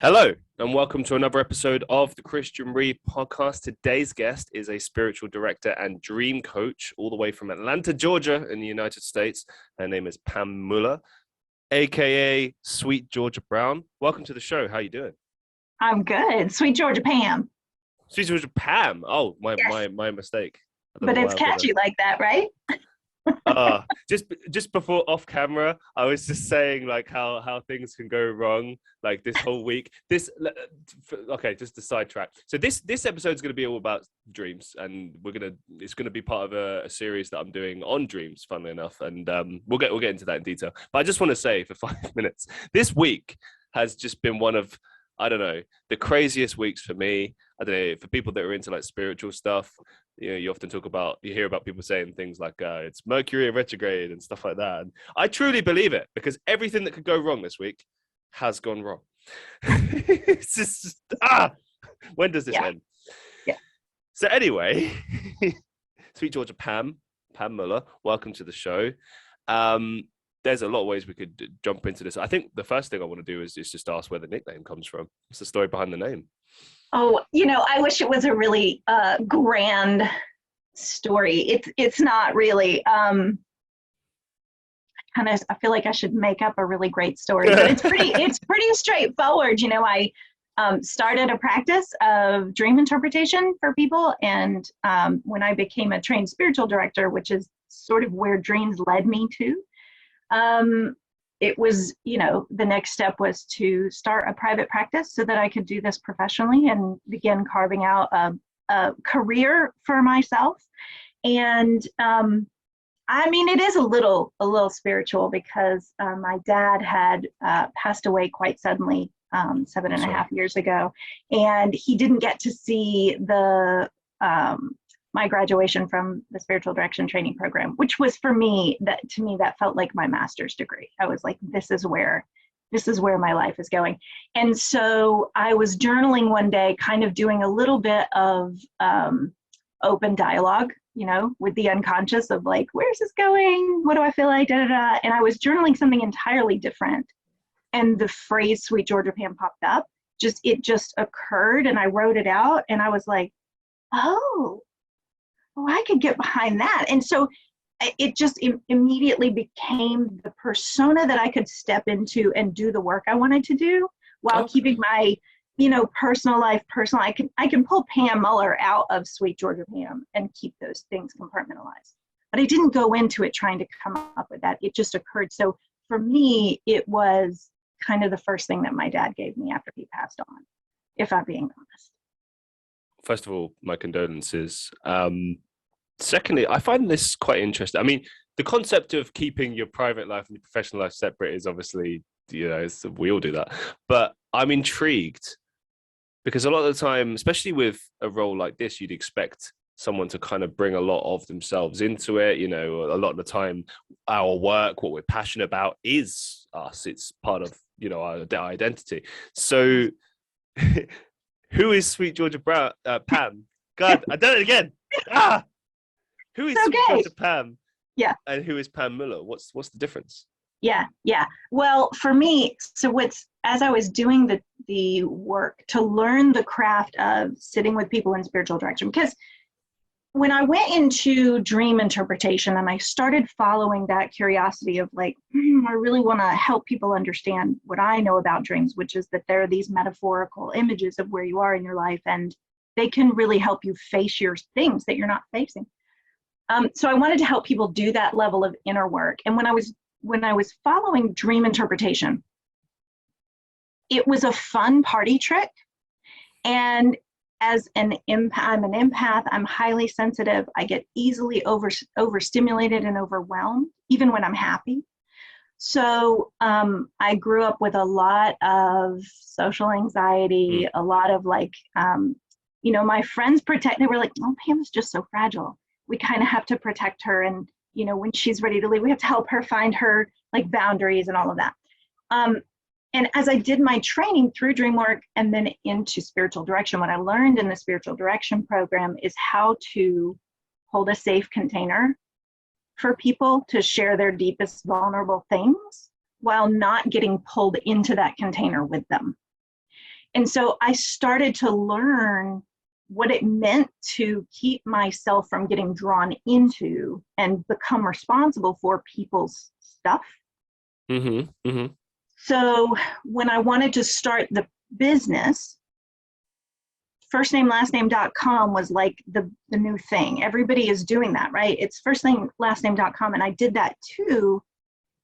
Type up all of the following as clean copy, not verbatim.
Hello, and welcome to another episode of the Christian Reeve Podcast. Today's guest is a spiritual director and dream coach all the way from Atlanta, Georgia in the United States. Her name is Pam Muller, aka Sweet Georgia Brown. Welcome to the show. How are you doing? I'm good. Sweet Georgia Pam. Sweet Georgia Pam. Oh, my mistake. But it's catchy like that, right? Just before off camera, I was just saying like how things can go wrong like this whole week. Just to sidetrack. So this episode is going to be all about dreams, and it's going to be part of a series that I'm doing on dreams, funnily enough, and we'll get into that in detail. But I just want to say for 5 minutes, this week has just been one of, I don't know, the craziest weeks for me. I don't know, for people that are into like spiritual stuff. You know, you hear about people saying things like it's Mercury retrograde and stuff like that. And I truly believe it, because everything that could go wrong this week has gone wrong. It's just, when does this end? Yeah. So anyway, Sweet Georgia Pam Muller, welcome to the show. There's a lot of ways we could jump into this. I think the first thing I want to do is just ask where the nickname comes from. What's the story behind the name? Oh, I wish it was a really grand story. It's not really. I feel like I should make up a really great story, but it's pretty straightforward. I started a practice of dream interpretation for people, and when I became a trained spiritual director, which is sort of where dreams led me to. It was, the next step was to start a private practice so that I could do this professionally and begin carving out a career for myself. And it is a little spiritual, because my dad had passed away quite suddenly 7.5 years ago, and he didn't get to see my graduation from the spiritual direction training program, which was to me that felt like my master's degree. I was like, this is where my life is going. And so I was journaling one day, kind of doing a little bit of open dialogue, with the unconscious of like, where's this going? What do I feel like? Da, da, da. And I was journaling something entirely different. And the phrase Sweet Georgia Pam popped up. It just occurred, and I wrote it out, and I was like, oh, I could get behind that. And so it just immediately became the persona that I could step into and do the work I wanted to do while keeping my, personal life personal. I can pull Pam Muller out of Sweet Georgia Pam and keep those things compartmentalized. But I didn't go into it trying to come up with that. It just occurred. So for me, it was kind of the first thing that my dad gave me after he passed on, if I'm being honest. First of all, my condolences. Secondly, I find this quite interesting. I mean, the concept of keeping your private life and your professional life separate is obviously, we all do that. But I'm intrigued, because a lot of the time, especially with a role like this, you'd expect someone to kind of bring a lot of themselves into it. A lot of the time, our work, what we're passionate about, is us. It's part of, our identity. So who is Sweet Georgia Brown, Pam? God, I done it again. Who is Sweet Georgia Pam? Yeah. And who is Pam Muller? What's the difference? Yeah. Well, for me, as I was doing the work to learn the craft of sitting with people in spiritual direction, because when I went into dream interpretation and I started following that curiosity of like, I really want to help people understand what I know about dreams, which is that there are these metaphorical images of where you are in your life, and they can really help you face your things that you're not facing. So I wanted to help people do that level of inner work. And when I was following dream interpretation, it was a fun party trick. And as I'm an empath, I'm highly sensitive. I get easily overstimulated and overwhelmed, even when I'm happy. So I grew up with a lot of social anxiety, a lot of like, my friends they were like, oh, Pam is just so fragile. We kind of have to protect her. And, when she's ready to leave, we have to help her find her like boundaries and all of that. And as I did my training through dream work and then into spiritual direction, what I learned in the spiritual direction program is how to hold a safe container for people to share their deepest vulnerable things while not getting pulled into that container with them. And so I started to learn what it meant to keep myself from getting drawn into and become responsible for people's stuff. Mm-hmm. Mm-hmm. So when I wanted to start the business, firstnamelastname.com was like the new thing. Everybody is doing that, right? It's firstnamelastname.com. And I did that too.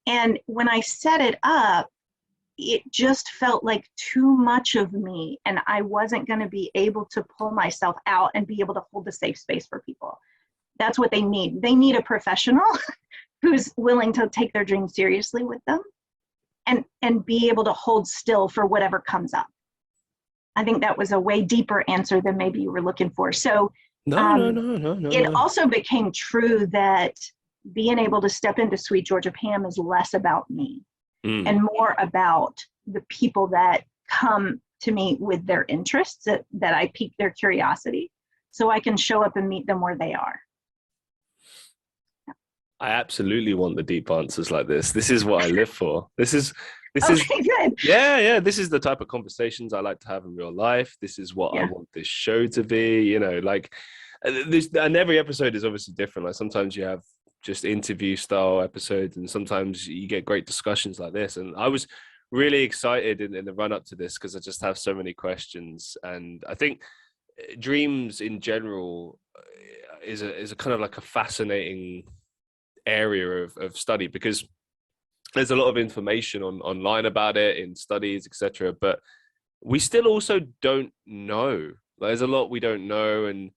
And when I set it up, it just felt like too much of me, and I wasn't going to be able to pull myself out and be able to hold a safe space for people. That's what they need. They need a professional who's willing to take their dreams seriously with them and be able to hold still for whatever comes up. I think that was a way deeper answer than maybe you were looking for. So No. It also became true that being able to step into Sweet Georgia Pam is less about me. And more about the people that come to me with their interests, that I pique their curiosity, so I can show up and meet them where they are. I absolutely want the deep answers like this. This is what I live for. This is good. Yeah. This is the type of conversations I like to have in real life. This is what I want this show to be. You know, like this, and every episode is obviously different. Like sometimes you have just interview style episodes, and sometimes you get great discussions like this. And I was really excited in the run up to this because I just have so many questions. And I think dreams in general is a kind of like a fascinating area of study, because there's a lot of information online about it in studies, etc. But we still also don't know. There's a lot we don't know, and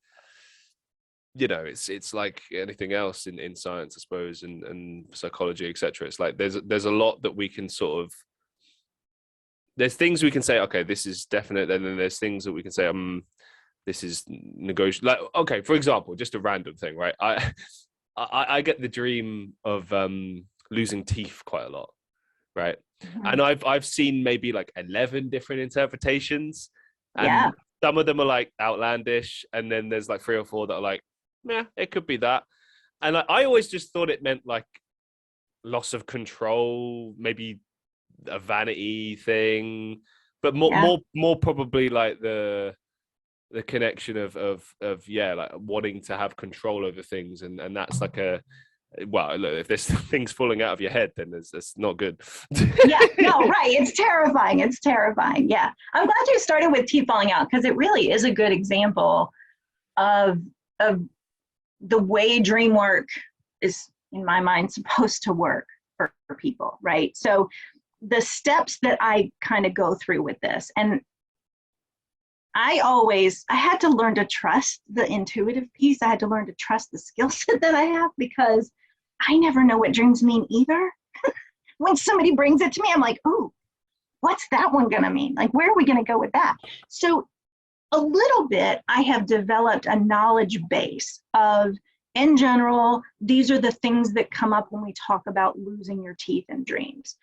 you know, it's like anything else in science, I suppose, and psychology, etc. It's like there's a lot that we can sort of, there's things we can say, okay, this is definite, and then there's things that we can say, this is negotiable. Like, okay, for example, just a random thing, right? I get the dream of losing teeth quite a lot, right? Mm-hmm. And I've seen maybe like 11 different interpretations, and some of them are like outlandish, and then there's like 3 or 4 that are like, yeah, it could be that. And I always just thought it meant like loss of control, maybe a vanity thing, but more probably like the connection of like wanting to have control over things, and that's like well, look, if there's things falling out of your head, then that's not good. Right. It's terrifying. Yeah. I'm glad you started with teeth falling out, because it really is a good example of the way dream work is, in my mind, supposed to work for people, right? So the steps that I kind of go through with this, and I had to learn to trust the intuitive piece. I had to learn to trust the skill set that I have, because I never know what dreams mean either. When somebody brings it to me, I'm like, ooh, what's that one gonna mean? Like, where are we gonna go with that? So a little bit, I have developed a knowledge base of, in general, these are the things that come up when we talk about losing your teeth in dreams.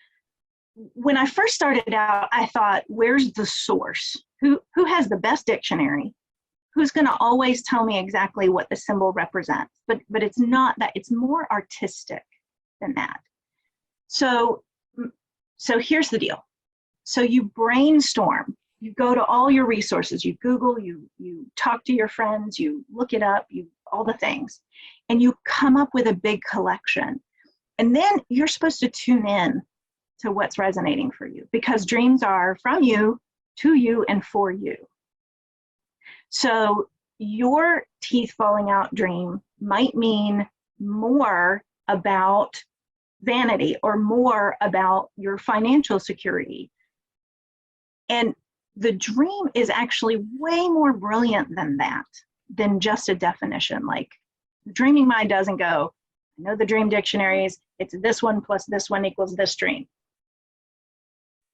When I first started out, I thought, where's the source? Who has the best dictionary? Who's going to always tell me exactly what the symbol represents? But it's not that. It's more artistic than that. So here's the deal. So you brainstorm. You go to all your resources. You Google. You talk to your friends. You look it up. All the things, and you come up with a big collection. And then you're supposed to tune in to what's resonating for you, because dreams are from you, to you, and for you. So your teeth falling out dream might mean more about vanity or more about your financial security. And the dream is actually way more brilliant than that, than just a definition. Like, the dreaming mind doesn't go, I know the dream dictionaries, it's this one plus this one equals this dream.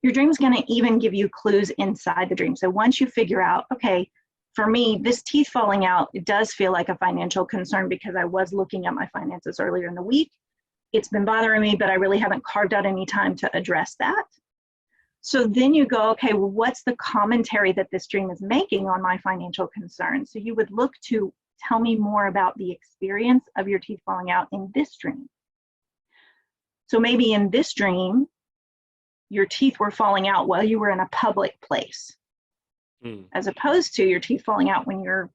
Your dream is going to even give you clues inside the dream. So once you figure out, okay, for me, this teeth falling out, it does feel like a financial concern, because I was looking at my finances earlier in the week. It's been bothering me, but I really haven't carved out any time to address that. So then you go, okay, well, what's the commentary that this dream is making on my financial concerns? So you would look to tell me more about the experience of your teeth falling out in this dream. So maybe in this dream, your teeth were falling out while you were in a public place. as opposed to your teeth falling out when you're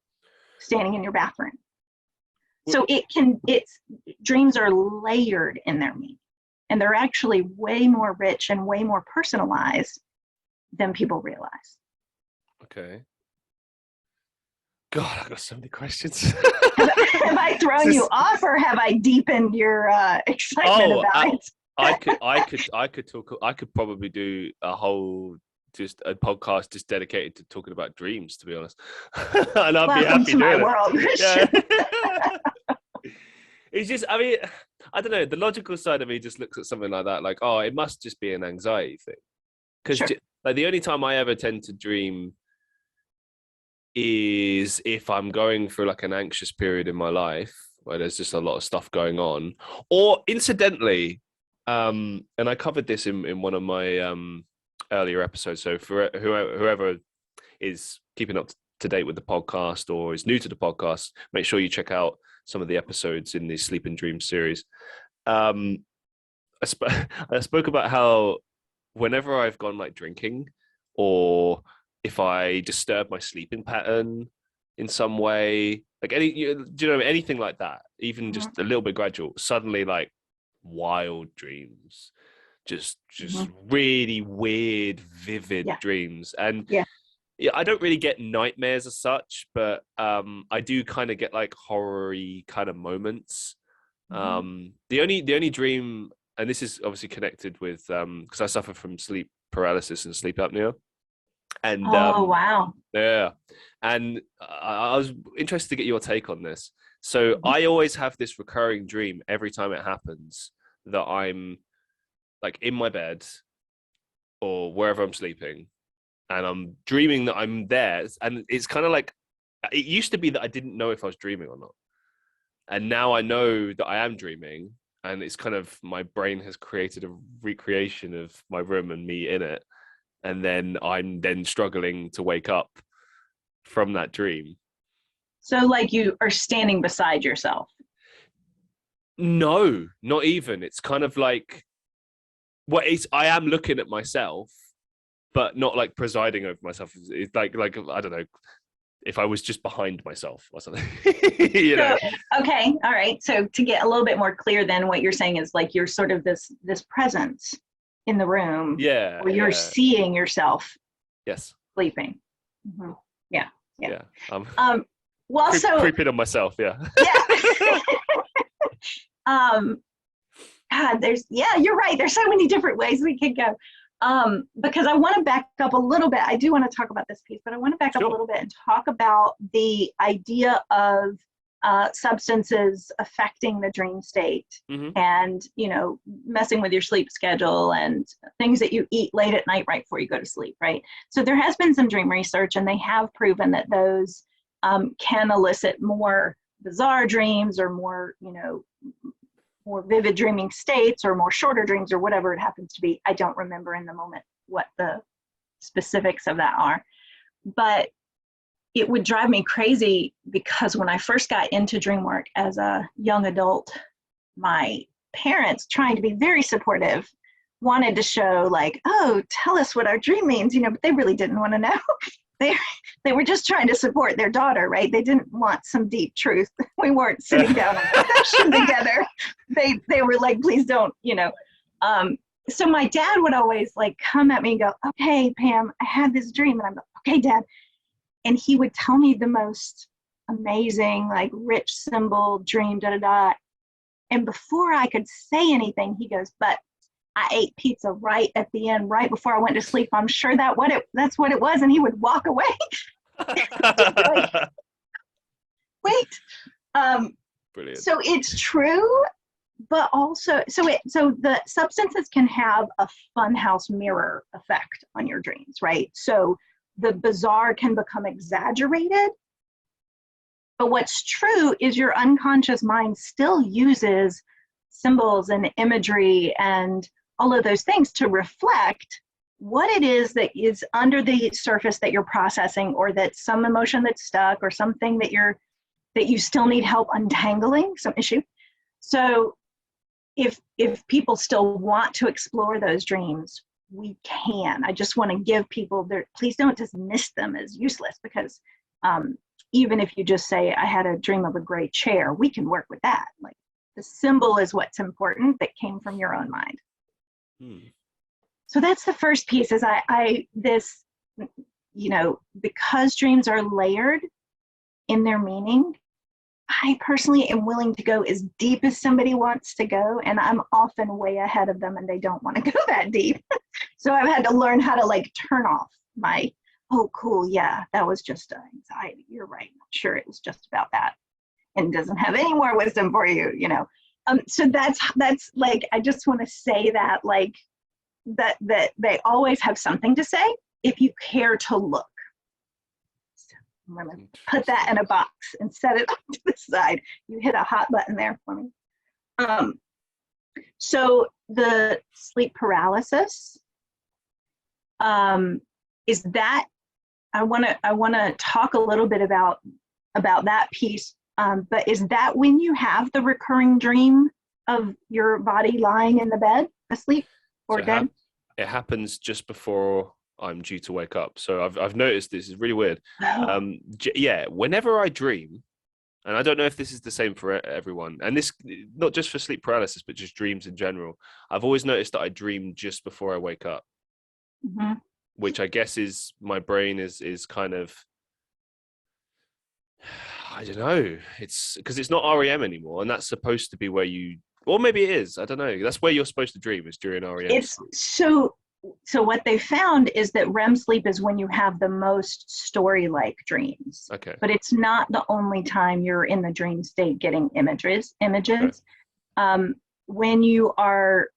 standing in your bathroom. So dreams are layered in their meaning, and they're actually way more rich and way more personalized than people realize. Okay. God, I've got so many questions. Have I thrown you off, or have I deepened your excitement about it? I could probably do a podcast just dedicated to talking about dreams, to be honest. And I'd be happy to my doing world, Christian. Yeah. It's just, I mean, I don't know. The logical side of me just looks at something like that, like, oh, it must just be an anxiety thing. Because like the only time I ever tend to dream is if I'm going through like an anxious period in my life where there's just a lot of stuff going on, or incidentally, and I covered this in one of my earlier episodes. So for whoever is keeping up to date with the podcast or is new to the podcast, make sure you check out some of the episodes in the Sleep and Dream series. I spoke about how whenever I've gone like drinking, or if I disturb my sleeping pattern in some way, like anything like that, even just a little bit gradual, suddenly like wild dreams, just really weird, vivid dreams. And I don't really get nightmares as such, but I do kind of get like horror-y kind of moments. The only dream, and this is obviously connected with because I suffer from sleep paralysis and sleep apnea. And wow. Yeah. And I was interested to get your take on this. So I always have this recurring dream every time it happens that I'm like in my bed or wherever I'm sleeping, and I'm dreaming that I'm there. And it's kind of like, it used to be that I didn't know if I was dreaming or not. And now I know that I am dreaming, and it's kind of, my brain has created a recreation of my room and me in it. And then I'm then struggling to wake up from that dream. So like you are standing beside yourself? No, not even. It's kind of like, I am looking at myself, but not like presiding over myself. It's like I don't know, if I was just behind myself or something. know? Okay, all right. So to get a little bit more clear, then what you're saying is like you're sort of this presence in the room, or you're seeing yourself sleeping. Yeah. Well, so creeping on myself. Yeah. God, you're right. There's so many different ways we could go. Because I want to back up a little bit. I do want to talk about this piece, but I want to back up a little bit and talk about the idea of substances affecting the dream state, and, messing with your sleep schedule and things that you eat late at night right before you go to sleep, right? So there has been some dream research, and they have proven that those can elicit more bizarre dreams, or more vivid dreaming states, or more shorter dreams, or whatever it happens to be. I don't remember in the moment what the specifics of that are, but it would drive me crazy, because when I first got into dream work as a young adult, my parents, trying to be very supportive, wanted to show like, oh, tell us what our dream means, but they really didn't want to know. They were just trying to support their daughter, right? They didn't want some deep truth. We weren't sitting down on a session together. They were like, please don't, So my dad would always like come at me and go, okay, Pam, I had this dream. And I'm like, okay, Dad. And he would tell me the most amazing, like rich symbol dream, And before I could say anything, he goes, but I ate pizza right at the end, right before I went to sleep. I'm sure that's what it was. And he would walk away. Like, wait. Brilliant. So it's true, but also, so the substances can have a funhouse mirror effect on your dreams, right? So the bizarre can become exaggerated. But what's true is your unconscious mind still uses symbols and imagery and all of those things to reflect what it is that is under the surface that you're processing, or that's some emotion that's stuck, or something that you still need help untangling, some issue. So if people still want to explore those dreams, we can. I just want to give people there, please don't dismiss them as useless, because even if you just say, I had a dream of a gray chair, we can work with that. Like, the symbol is what's important that came from your own mind. So that's the first piece, is because dreams are layered in their meaning, I personally am willing to go as deep as somebody wants to go, and I'm often way ahead of them and they don't want to go that deep. So I've had to learn how to like turn off my, oh cool, yeah, that was just anxiety. You're right. I'm sure it was just about that. And doesn't have any more wisdom for you, you know. So that's like, I just want to say that, like, that they always have something to say if you care to look. So I'm going to put that in a box and set it to the side. You hit a hot button there for me. So the sleep paralysis, is that, I want to talk a little bit about that piece. But is that when you have the recurring dream of your body lying in the bed asleep or dead? It happens just before I'm due to wake up. So I've noticed this is really weird. Yeah, whenever I dream, and I don't know if this is the same for everyone, and this not just for sleep paralysis, but just dreams in general. I've always noticed that I dream just before I wake up, which I guess is my brain is kind of, I don't know. It's because it's not REM anymore, and that's supposed to be where you, or maybe it is. I don't know. That's where you're supposed to dream, is during REM. It's sleep. So what they found is that REM sleep is when you have the most story-like dreams. Okay. But it's not the only time you're in the dream state getting images. Okay. When you are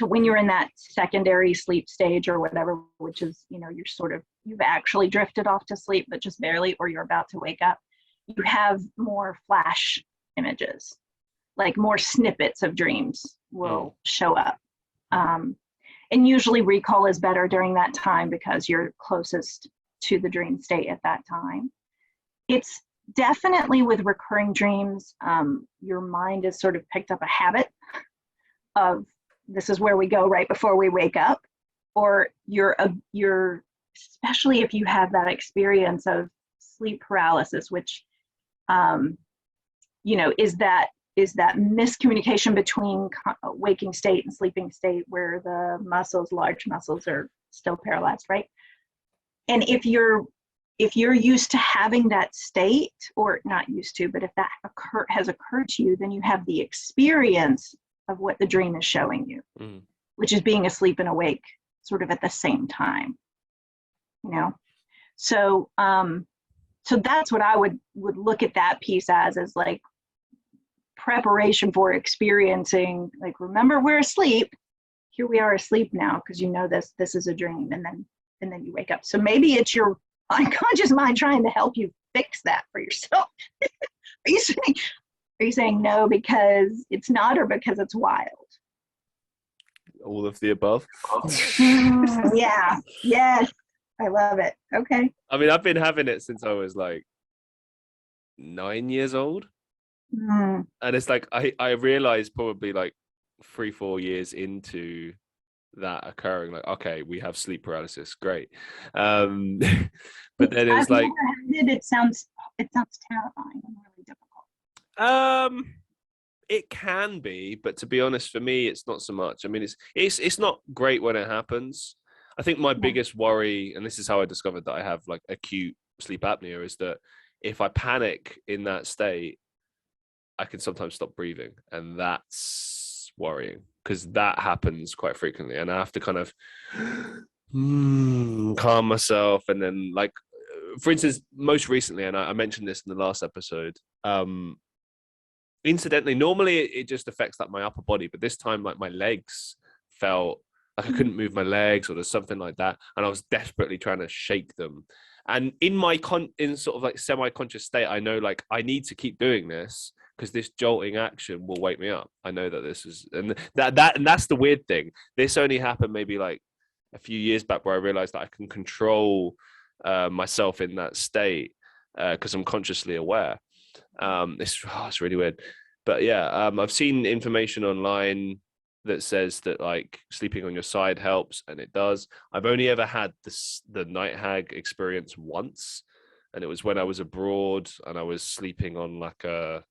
when you're in that secondary sleep stage or whatever, which is, you know, you've actually drifted off to sleep, but just barely, or you're about to wake up, you have more flash images, like more snippets of dreams will show up. And usually recall is better during that time because you're closest to the dream state at that time. It's definitely with recurring dreams, your mind has sort of picked up a habit of, this is where we go right before we wake up, or you're especially if you have that experience of sleep paralysis, which is that miscommunication between waking state and sleeping state, where the large muscles are still paralyzed, right? And if you're used to having that state, or not used to, but if that has occurred to you, then you have the experience of what the dream is showing you, which is being asleep and awake sort of at the same time, you know? So that's what I would look at that piece as like preparation for experiencing, like, remember, we're asleep. Here we are asleep now, because you know this is a dream, and then you wake up. So maybe it's your unconscious mind trying to help you fix that for yourself. Are you saying no because it's not, or because it's wild? All of the above. Yeah. Yes. I love it. Okay. I mean, I've been having it since I was like 9 years old. And it's like, I realized probably like 3-4 years into that occurring, like, okay, we have sleep paralysis. Great. But then it's like, it sounds terrifying and really difficult. It can be, but to be honest, for me, it's not so much. I mean, it's not great when it happens. I think my biggest worry, and this is how I discovered that I have like acute sleep apnea, is that if I panic in that state, I can sometimes stop breathing, and that's worrying because that happens quite frequently, and I have to kind of calm myself. And then, like, for instance, most recently, and I mentioned this in the last episode, incidentally, normally it just affects like my upper body, but this time, like, my legs felt like I couldn't move my legs, or there's something like that, and I was desperately trying to shake them. And in my in sort of like semi-conscious state, I know, like, I need to keep doing this because this jolting action will wake me up. I know that this is, and that's the weird thing. This only happened maybe like a few years back, where I realized that I can control myself in that state because I'm consciously aware. It's really weird, but yeah, I've seen information online that says that like sleeping on your side helps, and it does. I've only ever had the night hag experience once, and it was when I was abroad and I was sleeping on like a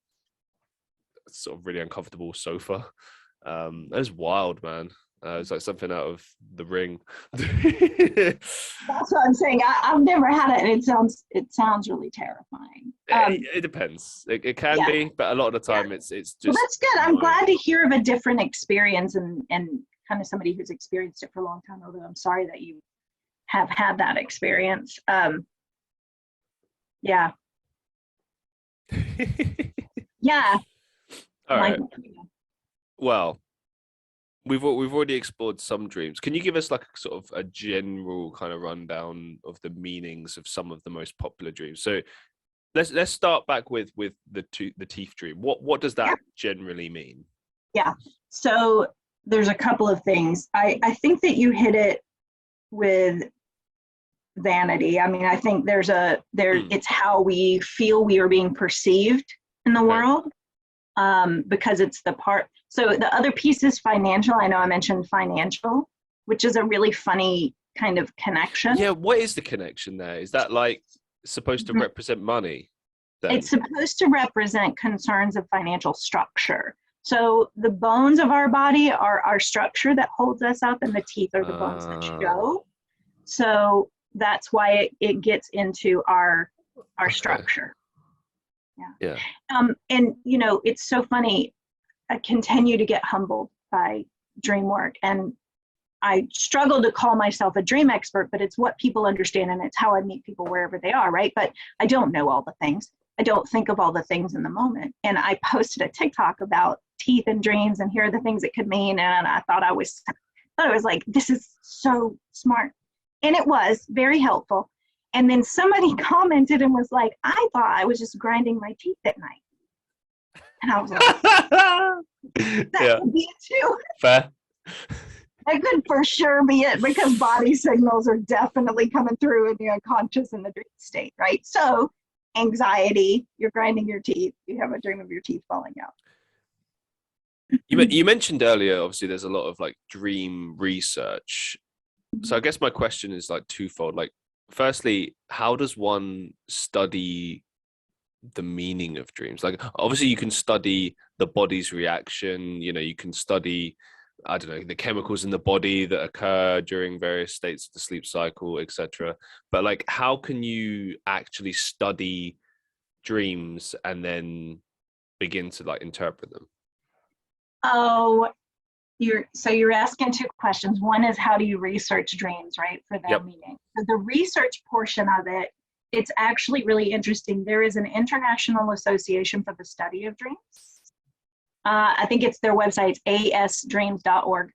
sort of really uncomfortable sofa. It was wild, man. It's like something out of The Ring. That's what I'm saying. I've never had it, and it sounds really terrifying. It depends. It can be, but a lot of the time it's just. Well, that's good. I'm glad to hear of a different experience and kind of somebody who's experienced it for a long time. Although I'm sorry that you have had that experience. Yeah. Yeah. All right. Well, we've already explored some dreams. Can you give us like a sort of a general kind of rundown of the meanings of some of the most popular dreams? So let's start back with the teeth dream. What does that generally mean? Yeah. So there's a couple of things. I think that you hit it with vanity. I mean, I think it's how we feel we are being perceived in the world. Because it's the part. So the other piece is financial. I know I mentioned financial, which is a really funny kind of connection. Yeah, what is the connection there? Is that like supposed to represent money? Then? It's supposed to represent concerns of financial structure. So the bones of our body are our structure that holds us up, and the teeth are the bones that show. So that's why it gets into our structure. Yeah. And you know, it's so funny. I continue to get humbled by dream work, and I struggle to call myself a dream expert, but it's what people understand, and it's how I meet people wherever they are, right? But I don't know all the things. I don't think of all the things in the moment. And I posted a TikTok about teeth and dreams, and here are the things it could mean. And I thought I was like, this is so smart, and it was very helpful. And then somebody commented and was like, I thought I was just grinding my teeth at night. And I was like, that could be it too. Fair. That could for sure be it, because body signals are definitely coming through in the unconscious in the dream state, right? So anxiety, you're grinding your teeth, you have a dream of your teeth falling out. You mentioned earlier, obviously, there's a lot of like dream research. So I guess my question is like twofold. Like, firstly, how does one study the meaning of dreams? Like, obviously you can study the body's reaction, you know, you can study, I don't know, the chemicals in the body that occur during various states of the sleep cycle, etc. But like, how can you actually study dreams and then begin to like interpret them? Oh, you're asking two questions. One is, how do you research dreams, right, for their meaning? So the research portion of it, it's actually really interesting. There is an International Association for the Study of Dreams. I think it's their website, asdreams.org.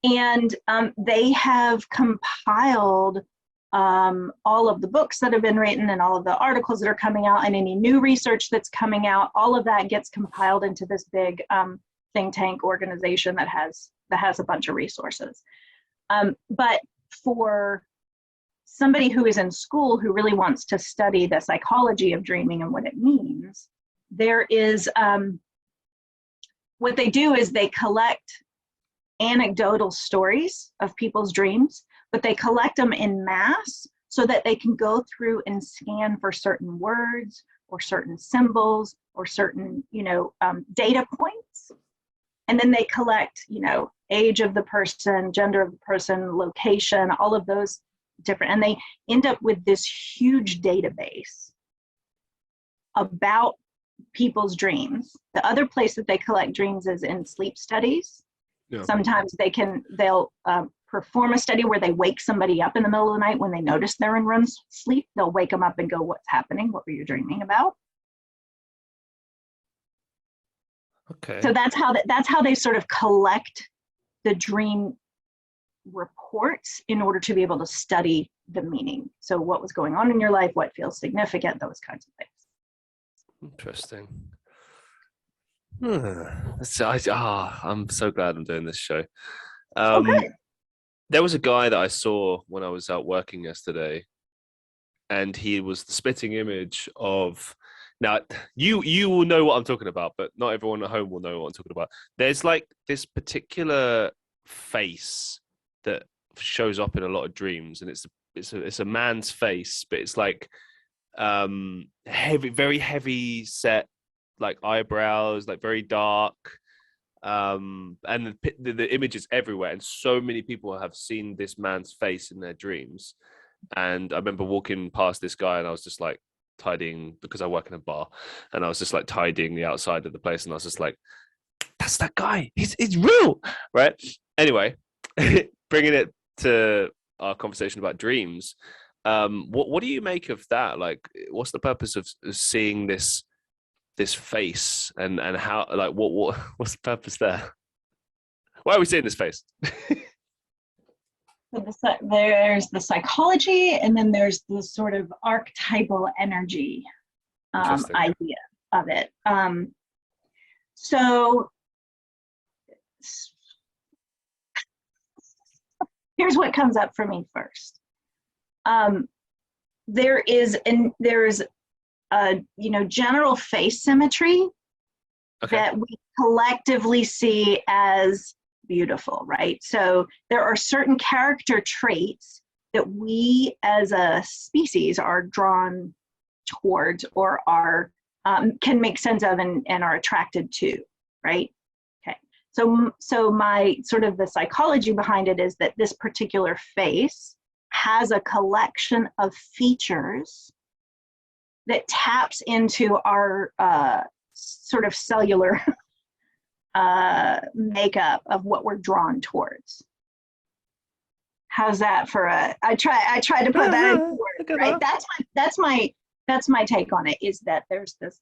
And they have compiled all of the books that have been written and all of the articles that are coming out and any new research that's coming out. All of that gets compiled into this big think tank organization that has a bunch of resources. But for somebody who is in school who really wants to study the psychology of dreaming and what it means, there is, what they do is they collect anecdotal stories of people's dreams, but they collect them in mass so that they can go through and scan for certain words or certain symbols or certain, data points. And then they collect, age of the person, gender of the person, location, all of those different, and they end up with this huge database about people's dreams. The other place that they collect dreams is in sleep studies. Yeah. Sometimes they'll perform a study where they wake somebody up in the middle of the night when they notice they're in REM sleep. They'll wake them up and go, "What's happening? What were you dreaming about?" Okay. So that's how they sort of collect the dream reports in order to be able to study the meaning. So what was going on in your life, what feels significant, those kinds of things. Interesting. I'm so glad I'm doing this show. Okay. There was a guy that I saw when I was out working yesterday, and he was the spitting image of Now, you will know what I'm talking about, but not everyone at home will know what I'm talking about. There's like this particular face that shows up in a lot of dreams, and it's a man's face, but it's like heavy, very heavy set, like eyebrows, like very dark, and the image is everywhere, and so many people have seen this man's face in their dreams. And I remember walking past this guy, and I was just like tidying, because I work in a bar, and I was just like tidying the outside of the place, and I was just like, that's that guy, he's real, right? Anyway, bringing it to our conversation about dreams, what do you make of that? Like, what's the purpose of seeing this face, and how, like, what's the purpose there? Why are we seeing this face? There's the psychology, and then there's the sort of archetypal energy idea of it. So here's what comes up for me first. There is a general face symmetry that we collectively see as beautiful, right? So there are certain character traits that we as a species are drawn towards, or are can make sense of and are attracted to, right? Okay. So my sort of the psychology behind it is that this particular face has a collection of features that taps into our sort of cellular makeup of what we're drawn towards. How's that for a? I try to put that into words, right? That's my take on it. Is that there's the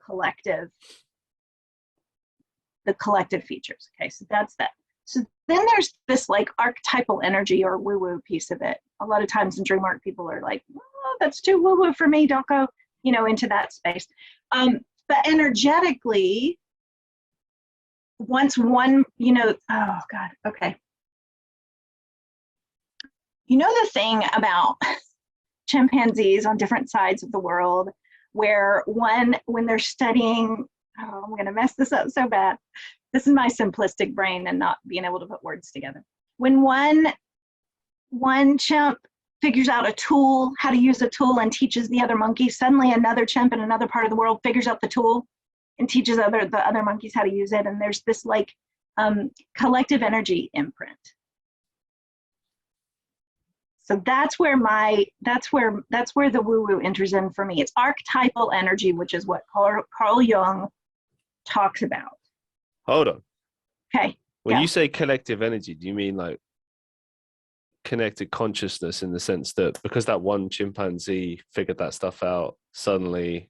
collective features. Okay, so that's that. So then there's this like archetypal energy or woo-woo piece of it. A lot of times in dream work, people are like, oh, that's too woo-woo for me. Don't go, into that space. But energetically, once one, oh God, okay. The thing about chimpanzees on different sides of the world, where when they're studying, I'm going to mess this up so bad. This is my simplistic brain and not being able to put words together. When one chimp figures out a tool, how to use a tool, and teaches the other monkeys, suddenly another chimp in another part of the world figures out the tool and teaches the other monkeys how to use it. And there's this like collective energy imprint. So that's where the woo-woo enters in for me. It's archetypal energy, which is what Carl Jung talks about. Hold on. Okay. When you say collective energy, do you mean like connected consciousness, in the sense that because that one chimpanzee figured that stuff out, suddenly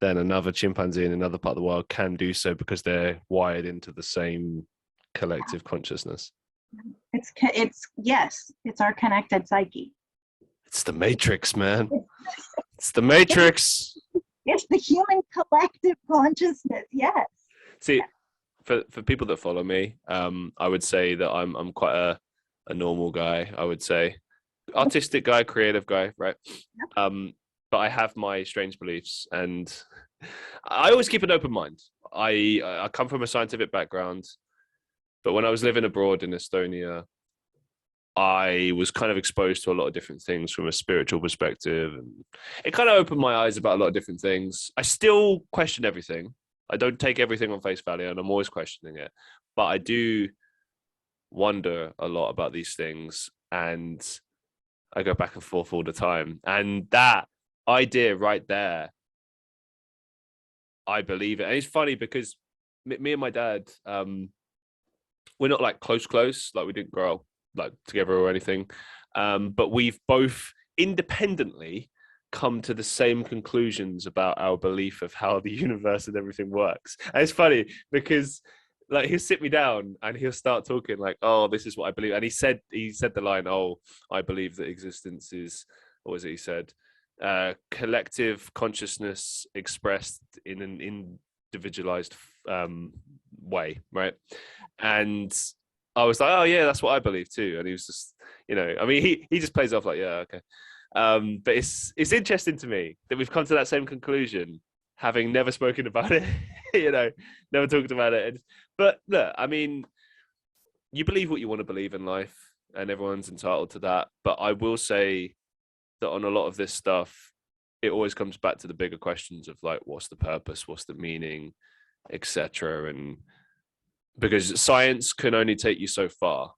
then another chimpanzee in another part of the world can do so because they're wired into the same collective consciousness? It's our connected psyche. It's the Matrix, man. It's the Matrix. It's the human collective consciousness. Yes. See, for people that follow me, I would say that I'm quite a normal guy. I would say artistic guy, creative guy, right? But I have my strange beliefs, and I always keep an open mind. I come from a scientific background, but when I was living abroad in Estonia, I was kind of exposed to a lot of different things from a spiritual perspective, and it kind of opened my eyes about a lot of different things. I still question everything. I don't take everything on face value, and I'm always questioning it. But I do wonder a lot about these things, and I go back and forth all the time. And that idea right there, I believe it. And it's funny because me and my dad, we're not like close, like we didn't grow up like together or anything. But we've both independently come to the same conclusions about our belief of how the universe and everything works. And it's funny because like he'll sit me down and he'll start talking like, oh, this is what I believe. And he said the line, oh, I believe that existence is, what was it he said? Collective consciousness expressed in an individualized way, right? And I was like, oh yeah, that's what I believe too. And he was just, I mean, he just plays off like, yeah, okay. But it's interesting to me that we've come to that same conclusion, having never spoken about it, you know, never talked about it. But look, I mean, you believe what you want to believe in life, and everyone's entitled to that. But I will say that on a lot of this stuff, it always comes back to the bigger questions of like, what's the purpose, what's the meaning, etc. And because science can only take you so far.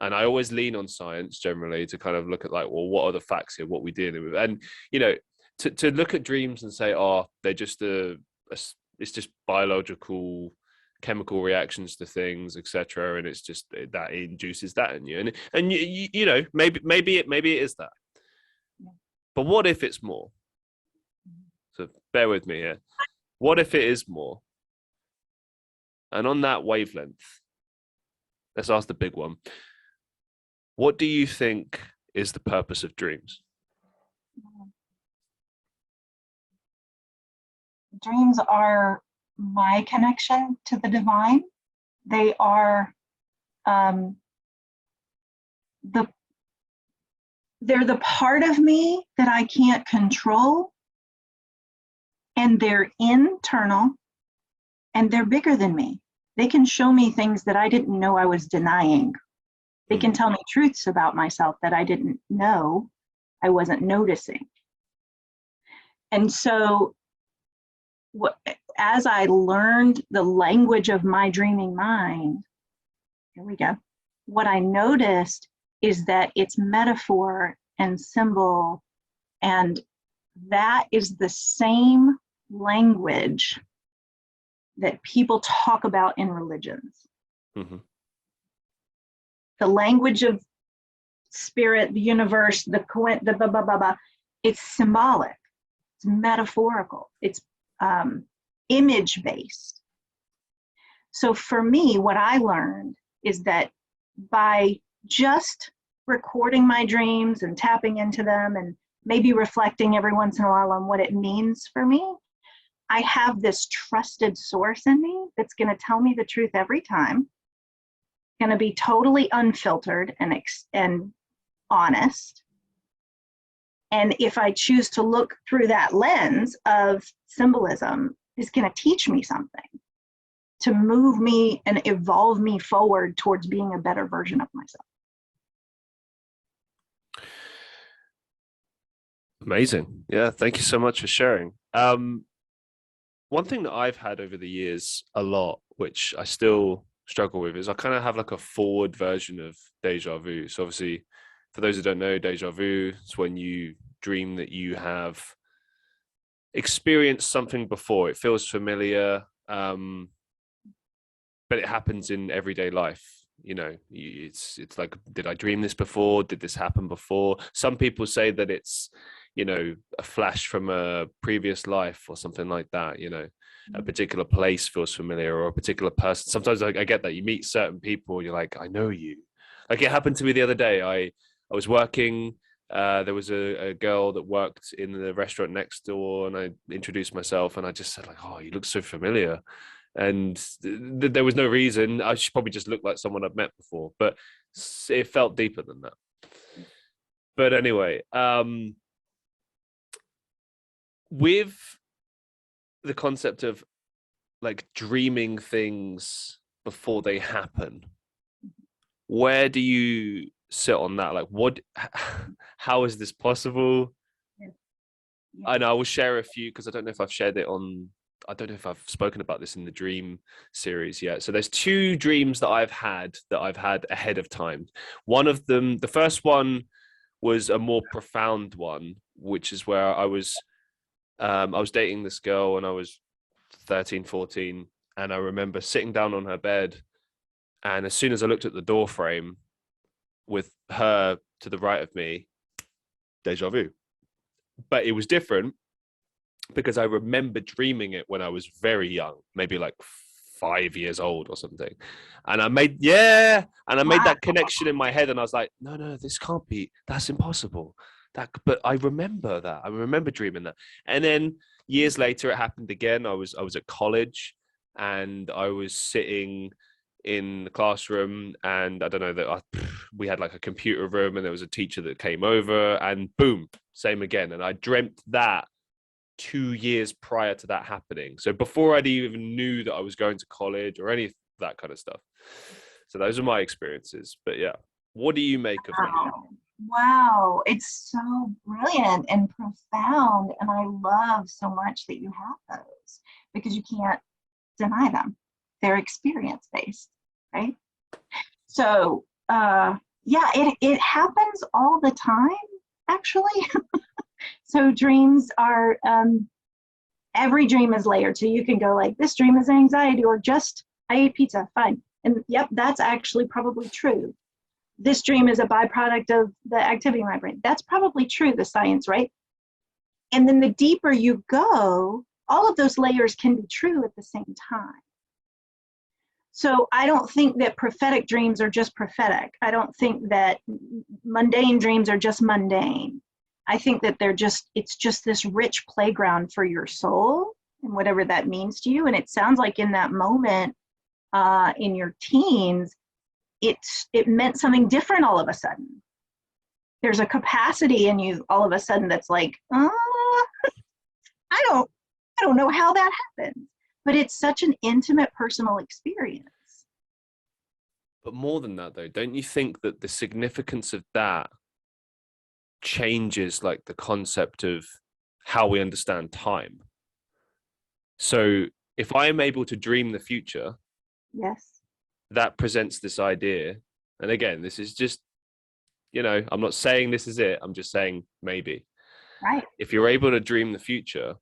And I always lean on science generally to kind of look at like, well, what are the facts here? What we dealing with? And, you know, to look at dreams and say, oh, they're just it's just biological chemical reactions to things, etc. And it's just that induces that in you. And you know, maybe it is that. But what if it's more? So bear with me here. What if it is more? And on that wavelength, let's ask the big one. What do you think is the purpose of dreams? Dreams are my connection to the divine. They are they're the part of me that I can't control, and they're internal, and they're bigger than me. They can show me things that I didn't know I was denying. They can tell me truths about myself that I didn't know I wasn't noticing. And so as I learned the language of my dreaming mind, here we go, what I noticed is that it's metaphor and symbol, and that is the same language that people talk about in religions. Mm-hmm. The language of spirit, the universe, the blah, blah, blah, blah. It's symbolic, it's metaphorical, it's image-based. So for me, what I learned is that by just recording my dreams and tapping into them and maybe reflecting every once in a while on what it means for me, I have this trusted source in me that's going to tell me the truth every time, going to be totally unfiltered and honest. And if I choose to look through that lens of symbolism, it's going to teach me something to move me and evolve me forward towards being a better version of myself. Amazing. Yeah, thank you so much for sharing. One thing that I've had over the years a lot, which I still struggle with, is I kind of have like a forward version of deja vu. So obviously, for those who don't know, deja vu is when you dream that you have experienced something before. It feels familiar, but it happens in everyday life. You know, it's like, did I dream this before? Did this happen before? Some people say that it's, you know, a flash from a previous life or something like that. You know, a particular place feels familiar, or a particular person. Sometimes I get that you meet certain people and you're like, I know you. Like it happened to me the other day. I was working. There was a girl that worked in the restaurant next door, and I introduced myself, and I just said like, oh, you look so familiar. And there was no reason. I should probably just look like someone I've met before, but it felt deeper than that. But anyway, with the concept of like dreaming things before they happen, where do you sit on that? Like, how is this possible? Yeah. And I will share a few, because I don't know if I've shared it on, I don't know if I've spoken about this in the dream series yet. So there's two dreams that I've had ahead of time. One of them, the first one was a more profound one, which is where I was dating this girl when I was 13, 14. And I remember sitting down on her bed. And as soon as I looked at the door frame with her to the right of me, deja vu. But it was different because I remember dreaming it when I was very young, maybe like 5 years old or something. And I made that connection in my head, and I was like, no, this can't be, that's impossible. But I remember that. I remember dreaming that. And then years later, it happened again. I was at college, and I was sitting in the classroom, and I don't know that we had like a computer room, and there was a teacher that came over, and boom, same again. And I dreamt that 2 years prior to that happening. So before I'd even knew that I was going to college or any of that kind of stuff. So those are my experiences. But yeah, what do you make of that? Wow, it's so brilliant and profound. And I love so much that you have those because you can't deny them. They're experience based, right? So yeah, it happens all the time, actually. So dreams are, every dream is layered. So you can go like, this dream is anxiety, or just, I ate pizza, fine. And yep, that's actually probably true. This dream is a byproduct of the activity in my brain. That's probably true, the science, right? And then the deeper you go, all of those layers can be true at the same time. So I don't think that prophetic dreams are just prophetic. I don't think that mundane dreams are just mundane. I think that it's just this rich playground for your soul and whatever that means to you. And it sounds like in that moment in your teens, it meant something different all of a sudden. There's a capacity in you all of a sudden that's like, I don't know how that happened. But it's such an intimate personal experience. But more than that, though, don't you think that the significance of that changes like the concept of how we understand time? So if I am able to dream the future, yes, that presents this idea. And again, this is just, I'm not saying this is it. I'm just saying maybe. Right. If you're able to dream the future,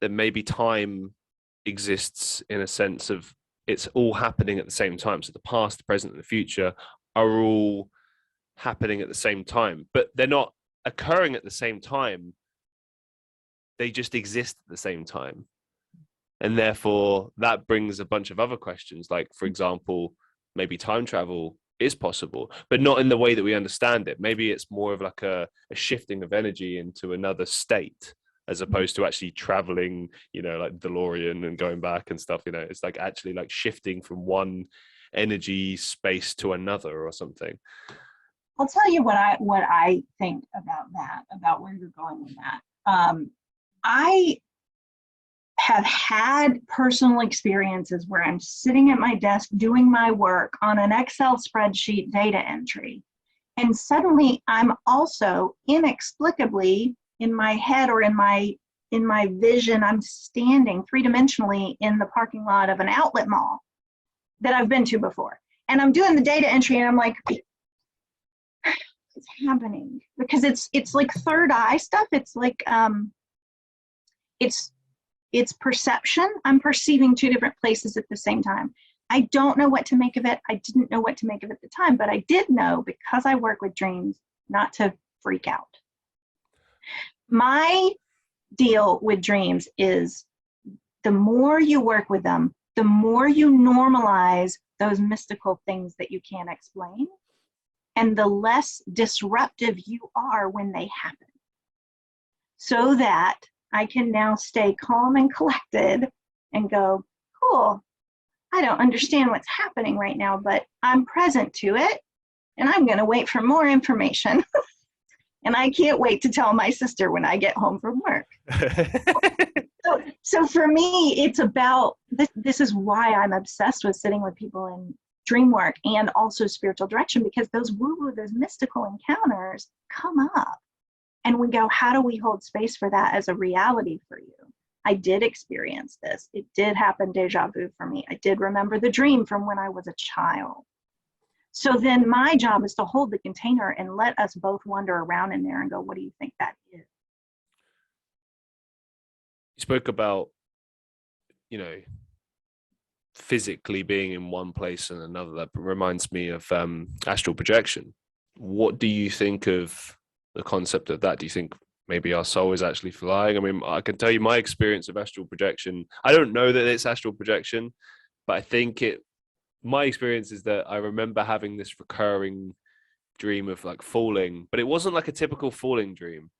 then maybe time exists in a sense of it's all happening at the same time. So the past, the present, and the future are all happening at the same time, but they're not occurring at the same time. They just exist at the same time. And therefore, that brings a bunch of other questions. Like, for example, maybe time travel is possible, but not in the way that we understand it. Maybe it's more of like a shifting of energy into another state, as opposed to actually traveling, like DeLorean and going back and stuff. It's like actually like shifting from one energy space to another or something. I'll tell you what I think about that, about where you're going with that. I have had personal experiences where I'm sitting at my desk doing my work on an Excel spreadsheet data entry, and suddenly I'm also inexplicably in my head or in my vision, I'm standing three-dimensionally in the parking lot of an outlet mall that I've been to before. And I'm doing the data entry and I'm like, what's happening? Because it's like third eye stuff. It's like, it's perception. I'm perceiving two different places at the same time. I don't know what to make of it. I didn't know what to make of it at the time, but I did know, because I work with dreams, not to freak out. My deal with dreams is the more you work with them, the more you normalize those mystical things that you can't explain, and the less disruptive you are when they happen. So that I can now stay calm and collected and go, cool, I don't understand what's happening right now, but I'm present to it, and I'm going to wait for more information. And I can't wait to tell my sister when I get home from work. So for me, it's about, this is why I'm obsessed with sitting with people in dream work and also spiritual direction, because those woo-woo, those mystical encounters come up. And we go, how do we hold space for that as a reality for you? I did experience this. It did happen, deja vu for me. I did remember the dream from when I was a child. So then my job is to hold the container and let us both wander around in there and go, what do you think that is? You spoke about, physically being in one place and another. That reminds me of astral projection. What do you think of the concept of that? Do you think maybe our soul is actually flying? I mean, I can tell you my experience of astral projection. I don't know that it's astral projection, but I think my experience is that I remember having this recurring dream of like falling, but it wasn't like a typical falling dream.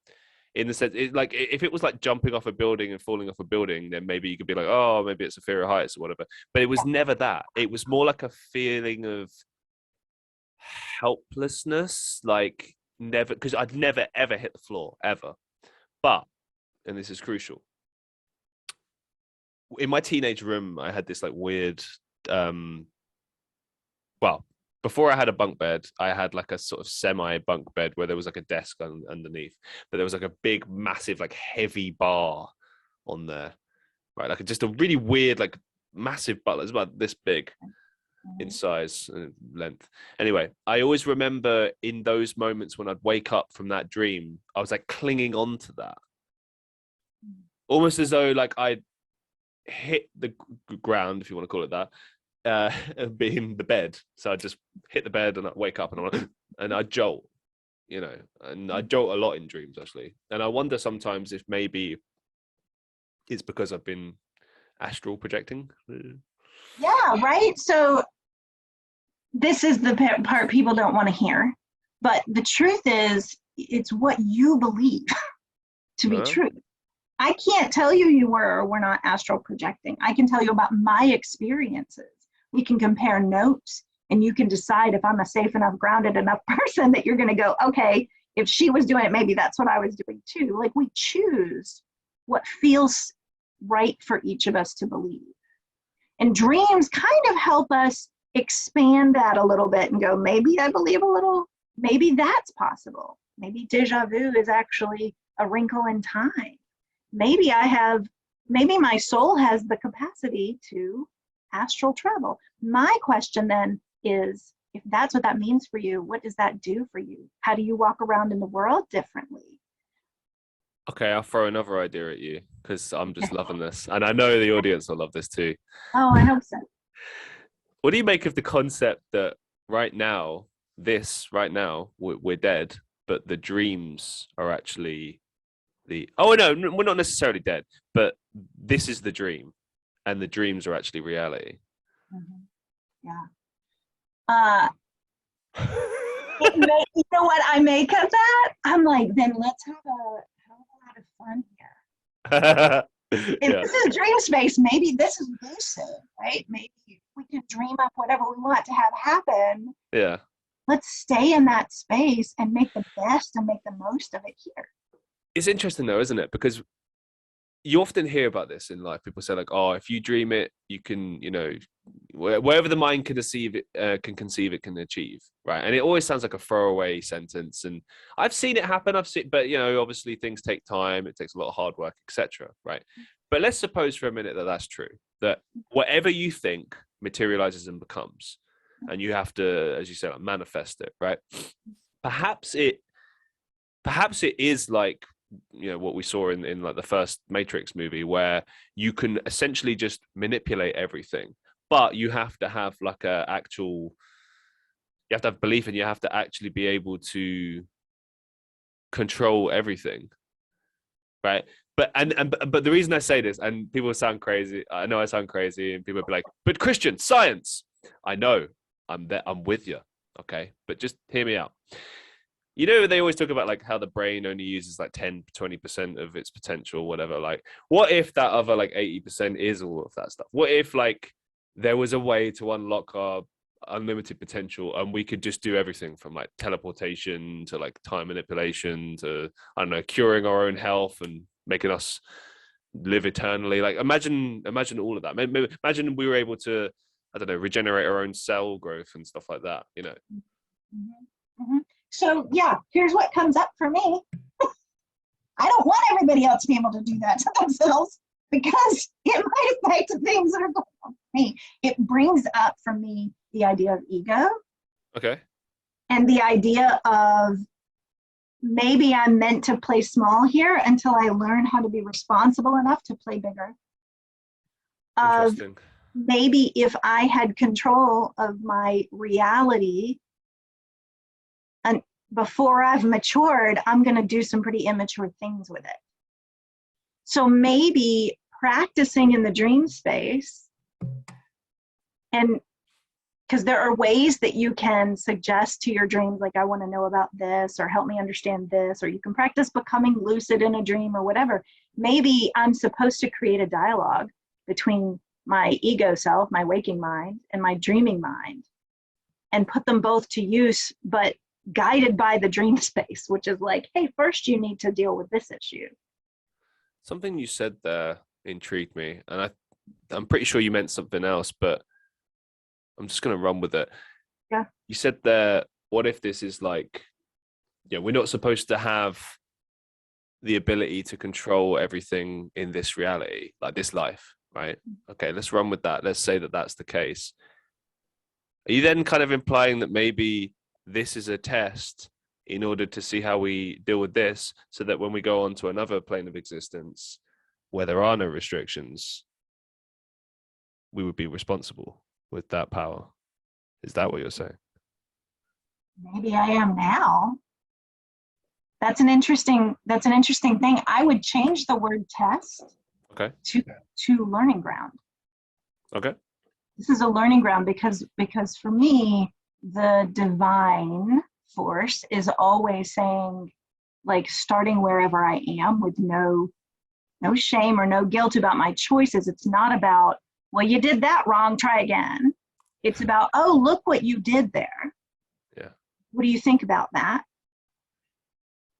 In the sense, like if it was like jumping off a building and falling off a building, then maybe you could be like, oh, maybe it's a fear of heights or whatever. But it was never that. It was more like a feeling of helplessness, like never, because I'd never ever hit the floor ever. But and this is crucial. In my teenage room, I had this like weird, well, before I had a bunk bed, I had like a sort of semi bunk bed where there was like a desk underneath, but there was like a big, massive, like heavy bar on there, right? Like just a really weird, like massive butler. It's about this big in size and length. Anyway, I always remember in those moments when I'd wake up from that dream, I was like clinging on to that, almost as though like I'd hit the ground, if you want to call it that, being the bed. So I just hit the bed and I wake up and I jolt, you know, and I jolt a lot in dreams actually. And I wonder sometimes if maybe it's because I've been astral projecting. Yeah, right. So this is the part people don't want to hear, but the truth is it's what you believe to be true. I can't tell you were or were not astral projecting. I can tell you about my experiences. We can compare notes and you can decide if I'm a safe enough, grounded enough person that you're going to go, okay, if she was doing it, maybe that's what I was doing too. Like we choose what feels right for each of us to believe. And dreams kind of help us expand that a little bit and go, maybe I believe a little, maybe that's possible. Maybe deja vu is actually a wrinkle in time. Maybe my soul has the capacity to astral travel. My question then is, if that's what that means for you, what does that do for you? How do you walk around in the world differently? Okay, I'll throw another idea at you because I'm just loving this. And I know the audience will love this too. Oh, I hope so. What do you make of the concept that right now, we're dead, but the dreams are actually no, we're not necessarily dead, but this is the dream and the dreams are actually reality. Mm-hmm. Yeah. You know what I make of that? I'm like, then let's have a lot of fun here. If this is dream space, maybe this is lucid, right? Maybe we can dream up whatever we want to have happen. Yeah. Let's stay in that space and make the best and make the most of it here. It's interesting though, isn't it? Because you often hear about this in life. People say like, oh, if you dream it, you can, you know, wherever the mind can conceive it can achieve, right? And it always sounds like a throwaway sentence. And I've seen it happen. But you know, obviously things take time. It takes a lot of hard work, etc. Right? But let's suppose for a minute that that's true. That whatever you think materializes and becomes, and you have to, as you said, like, manifest it, right? Perhaps it is like, you know, what we saw in like the first Matrix movie, where you can essentially just manipulate everything, but you have to have like you have to have belief, and you have to actually be able to control everything, right? But but the reason I say this, and people sound crazy, I know I sound crazy, and people will be like, but Christian, science. I know, I'm with you, okay, but just hear me out. You know, they always talk about like how the brain only uses like 10-20% of its potential, whatever. Like, what if that other like 80% is all of that stuff? What if like there was a way to unlock our unlimited potential and we could just do everything from like teleportation to like time manipulation to, I don't know, curing our own health and making us live eternally? Like, imagine all of that. Imagine we were able to, I don't know, regenerate our own cell growth and stuff like that, you know? Mm-hmm. Mm-hmm. So yeah, here's what comes up for me. I don't want everybody else to be able to do that to themselves, because it might affect things that are going on for me. It brings up for me the idea of ego. Okay. And the idea of maybe I'm meant to play small here until I learn how to be responsible enough to play bigger. Interesting. Maybe if I had control of my reality, and before I've matured, I'm going to do some pretty immature things with it. So maybe practicing in the dream space, and because there are ways that you can suggest to your dreams, like, I want to know about this, or help me understand this, or you can practice becoming lucid in a dream or whatever. Maybe I'm supposed to create a dialogue between my ego self, my waking mind, and my dreaming mind, and put them both to use, but guided by the dream space, which is like, hey, first you need to deal with this issue. Something you said there intrigued me, and I'm pretty sure you meant something else, but I'm just going to run with it. Yeah. You said there, what if this is like, we're not supposed to have the ability to control everything in this reality, like this life, right? Okay, let's run with that. Let's say that that's the case. Are you then kind of implying that maybe this is a test in order to see how we deal with this, so that when we go on to another plane of existence where there are no restrictions, we would be responsible with that power? Is that what you're saying? Maybe I am now. That's an interesting thing. I would change the word test to learning ground. Okay. This is a learning ground because for me, the divine force is always saying, like, starting wherever I am with no shame or no guilt about my choices. It's not about, well, you did that wrong, try again. It's about, oh, look what you did there. Yeah. What do you think about that?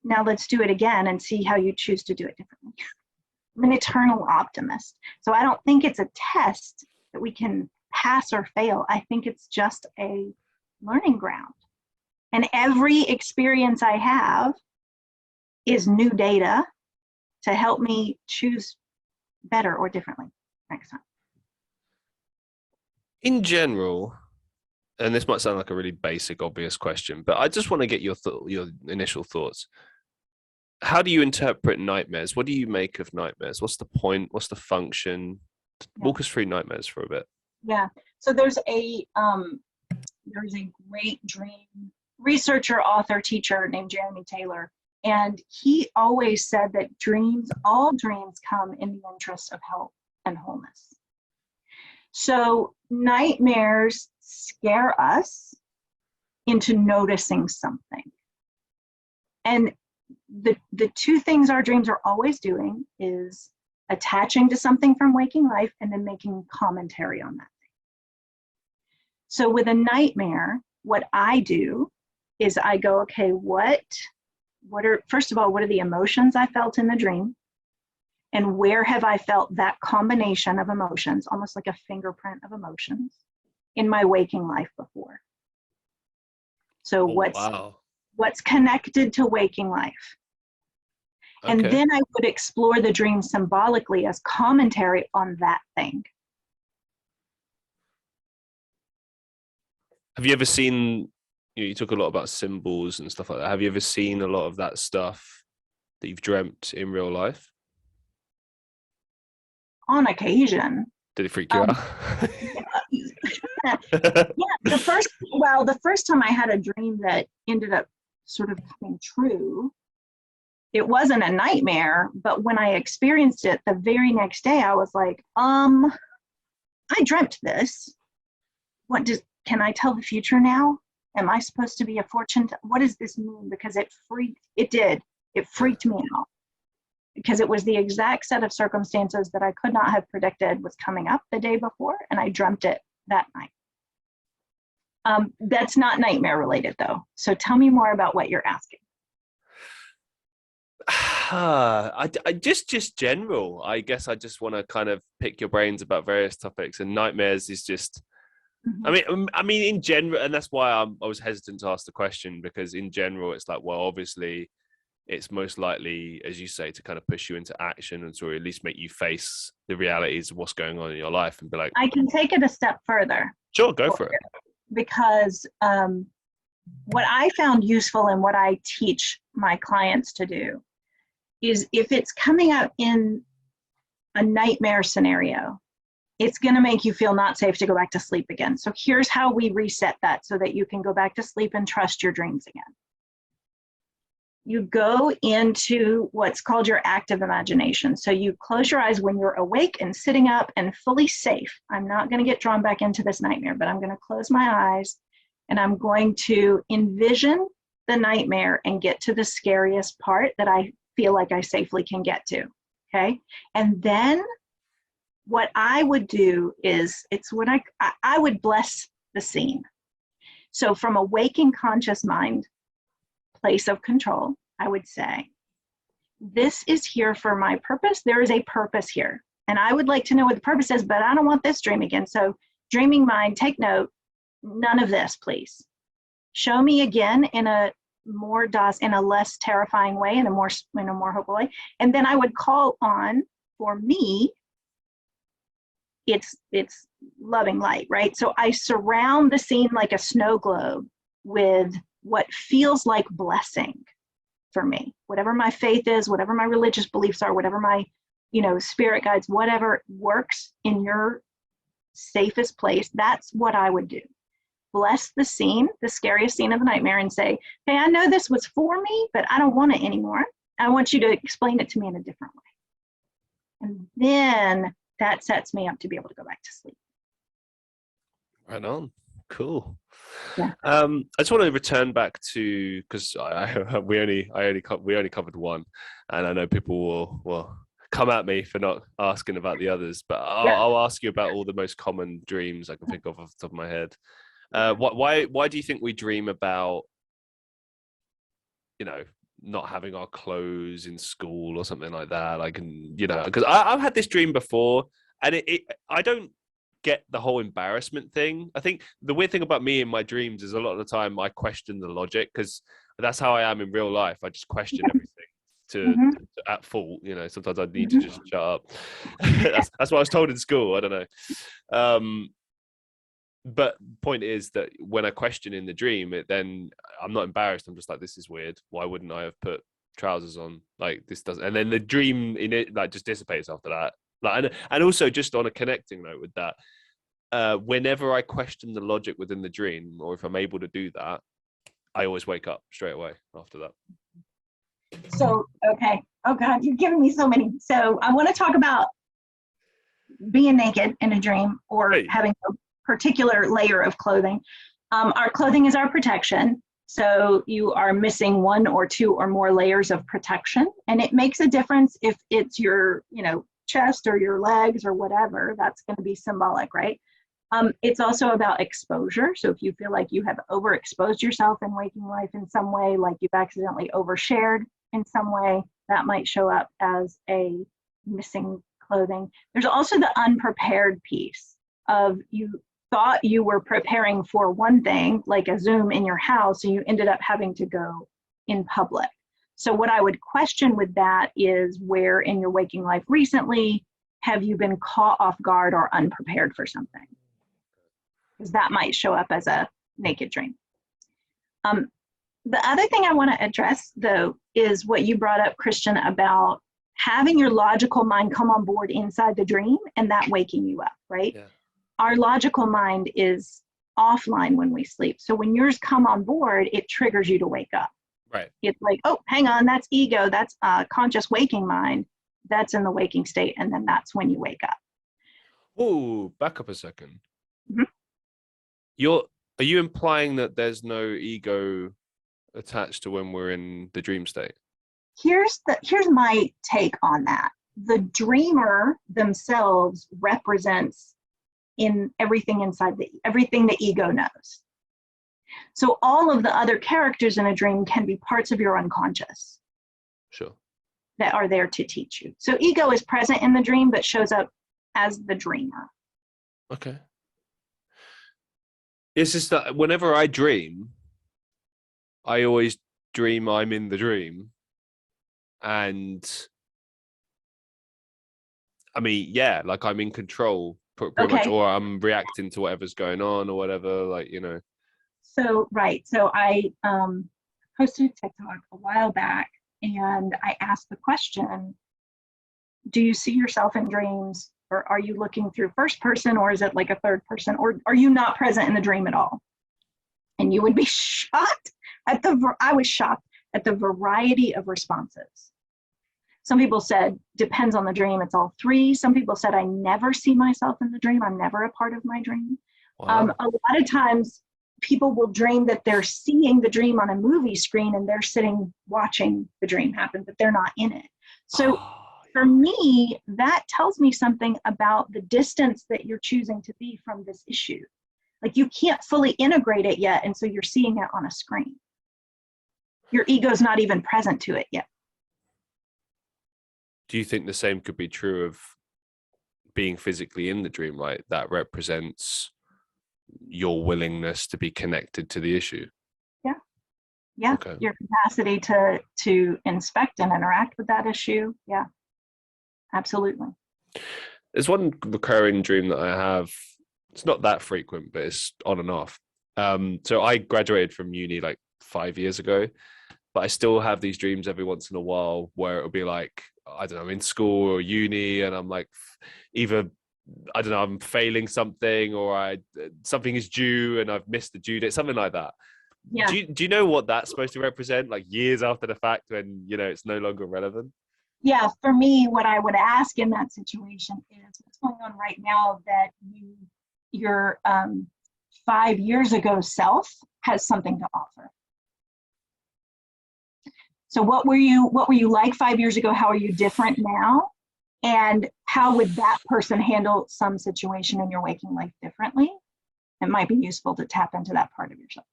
Now let's do it again and see how you choose to do it differently. I'm an eternal optimist. So I don't think it's a test that we can pass or fail. I think it's just a learning ground. And every experience I have is new data to help me choose better or differently next time. In general, and this might sound like a really basic, obvious question, but I just want to get your initial thoughts. How do you interpret nightmares? What do you make of nightmares? What's the point? What's the function? Walk us through nightmares for a bit. Yeah. So there's a great dream researcher, author, teacher named Jeremy Taylor, and he always said that all dreams come in the interest of health and wholeness. So nightmares scare us into noticing something. And the two things our dreams are always doing is attaching to something from waking life and then making commentary on that thing. So with a nightmare, what I do is I go, okay, first of all, what are the emotions I felt in the dream? And where have I felt that combination of emotions, almost like a fingerprint of emotions, in my waking life before? So what's connected to waking life? Okay. And then I would explore the dream symbolically as commentary on that thing. Have you ever seen, you talk a lot about symbols and stuff like that. Have you ever seen a lot of that stuff that you've dreamt in real life? On occasion. Did it freak you out? The first time I had a dream that ended up sort of coming true, it wasn't a nightmare, but when I experienced it the very next day, I was like, I dreamt this. Can I tell the future now? Am I supposed to be a fortune? What does this mean? Because it freaked me out. Because it was the exact set of circumstances that I could not have predicted was coming up the day before, and I dreamt it that night. That's not nightmare related though. So tell me more about what you're asking. I just general. I guess I just want to kind of pick your brains about various topics, and nightmares is just. Mm-hmm. I mean, in general, and that's why I was hesitant to ask the question, because in general, it's like, well, obviously, it's most likely, as you say, to kind of push you into action and to at least make you face the realities of what's going on in your life and be like. I can take it a step further. Sure, go for it. Because what I found useful and what I teach my clients to do is, if it's coming up in a nightmare scenario, it's going to make you feel not safe to go back to sleep again. So here's how we reset that so that you can go back to sleep and trust your dreams again. You go into what's called your active imagination. So you close your eyes when you're awake and sitting up and fully safe. I'm not going to get drawn back into this nightmare, but I'm going to close my eyes and I'm going to envision the nightmare and get to the scariest part that I feel like I safely can get to. Okay. And then what I would do is, it's what I would bless the scene. So from a waking conscious mind place of control, I would say, this is here for my purpose. There is a purpose here. And I would like to know what the purpose is, but I don't want this dream again. So dreaming mind, take note, none of this, please. Show me again in a less terrifying way, in a more hopeful way. And then I would call on, for me, it's loving light, right? So I surround the scene like a snow globe with what feels like blessing for me. Whatever my faith is, whatever my religious beliefs are, whatever my, spirit guides, whatever works in your safest place, that's what I would do. Bless the scene, the scariest scene of the nightmare, and say, hey, I know this was for me, but I don't want it anymore. I want you to explain it to me in a different way. And then that sets me up to be able to go back to sleep. Right on. Cool. Yeah. I just want to return back to, because we only covered one, and I know people will come at me for not asking about the others, but I'll ask you about all the most common dreams I can think of off the top of my head. Why do you think we dream about, not having our clothes in school or something like that? Because I've had this dream before, and I don't get the whole embarrassment thing. I think the weird thing about me in my dreams is a lot of the time I question the logic, because that's how I am in real life. I just question everything to at fault. Sometimes I need to just shut up. that's what I was told in school. I don't know. But point is that when I question in the dream, then I'm not embarrassed. I'm just like, this is weird. Why wouldn't I have put trousers on? Like, this doesn't. And then the dream in it just dissipates after that. And also, just on a connecting note with that, whenever I question the logic within the dream, or if I'm able to do that, I always wake up straight away after that. So, okay. Oh God, you're giving me so many. So I want to talk about being naked in a dream, or having a particular layer of clothing. Our clothing is our protection. So you are missing one or two or more layers of protection. And it makes a difference if it's your, chest or your legs or whatever. That's going to be symbolic, right? It's also about exposure. So if you feel like you have overexposed yourself in waking life in some way, like you've accidentally overshared in some way, that might show up as a missing clothing. There's also the unprepared piece of, you thought you were preparing for one thing, like a Zoom in your house, and you ended up having to go in public. So what I would question with that is, where in your waking life recently have you been caught off guard or unprepared for something? Because that might show up as a naked dream. The other thing I want to address, though, is what you brought up, Christian, about having your logical mind come on board inside the dream and that waking you up, right? Yeah. Our logical mind is offline when we sleep. So when yours come on board, it triggers you to wake up. Right. It's like, oh, hang on, that's ego. That's conscious waking mind. That's in the waking state. And then that's when you wake up. Oh, back up a second. Mm-hmm. Are you implying that there's no ego attached to when we're in the dream state? Here's my take on that. The dreamer themselves represents in everything everything the ego knows. So all of the other characters in a dream can be parts of your unconscious. Sure. That are there to teach you. So ego is present in the dream, but shows up as the dreamer. Okay. It's just that whenever I dream, I always dream I'm in the dream. And I mean, yeah, like I'm in control pretty much, or I'm reacting to whatever's going on or whatever, So, right. So I posted a TikTok a while back, and I asked the question, do you see yourself in dreams, or are you looking through first person, or is it like a third person, or are you not present in the dream at all? And you would be shocked I was shocked at the variety of responses. Some people said, depends on the dream, it's all three. Some people said, I never see myself in the dream. I'm never a part of my dream. Wow. A lot of times people will dream that they're seeing the dream on a movie screen and they're sitting watching the dream happen, but they're not in it. So for me, that tells me something about the distance that you're choosing to be from this issue. Like, you can't fully integrate it yet, and so you're seeing it on a screen. Your ego's not even present to it yet. do you think the same could be true of being physically in the dream, like that represents your willingness to be connected to the issue? Yeah. Okay. Your capacity to inspect and interact with that issue. Yeah, absolutely. There's one recurring dream that I have. It's not that frequent, but it's on and off. So I graduated from uni like 5 years ago, but I still have these dreams every once in a while where it'll be like, I don't know, I'm in school or uni, and I'm like, either, I don't know, I'm failing something, or something is due and I've missed the due date, something like that. Yeah. Do you know what that's supposed to represent? Like years after the fact, when it's no longer relevant. Yeah. For me, what I would ask in that situation is, what's going on right now that your 5 years ago self has something to offer. So what were you like 5 years ago? How are you different now? And how would that person handle some situation in your waking life differently? It might be useful to tap into that part of yourself.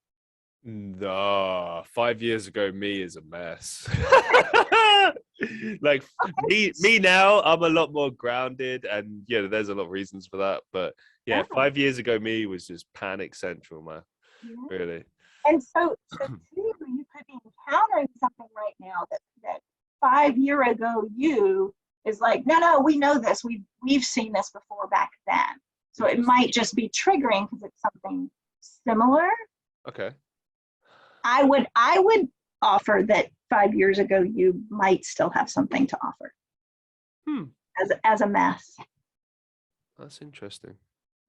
No, 5 years ago me is a mess. Like me now, I'm a lot more grounded, and there's a lot of reasons for that. But 5 years ago me was just panic central, man. Yeah. Really. And so too, you could be encountering something right now that 5 years ago you is like, no, we know this. We've seen this before back then. So it might just be triggering because it's something similar. Okay. I would offer that 5 years ago you might still have something to offer. As a mess. That's interesting.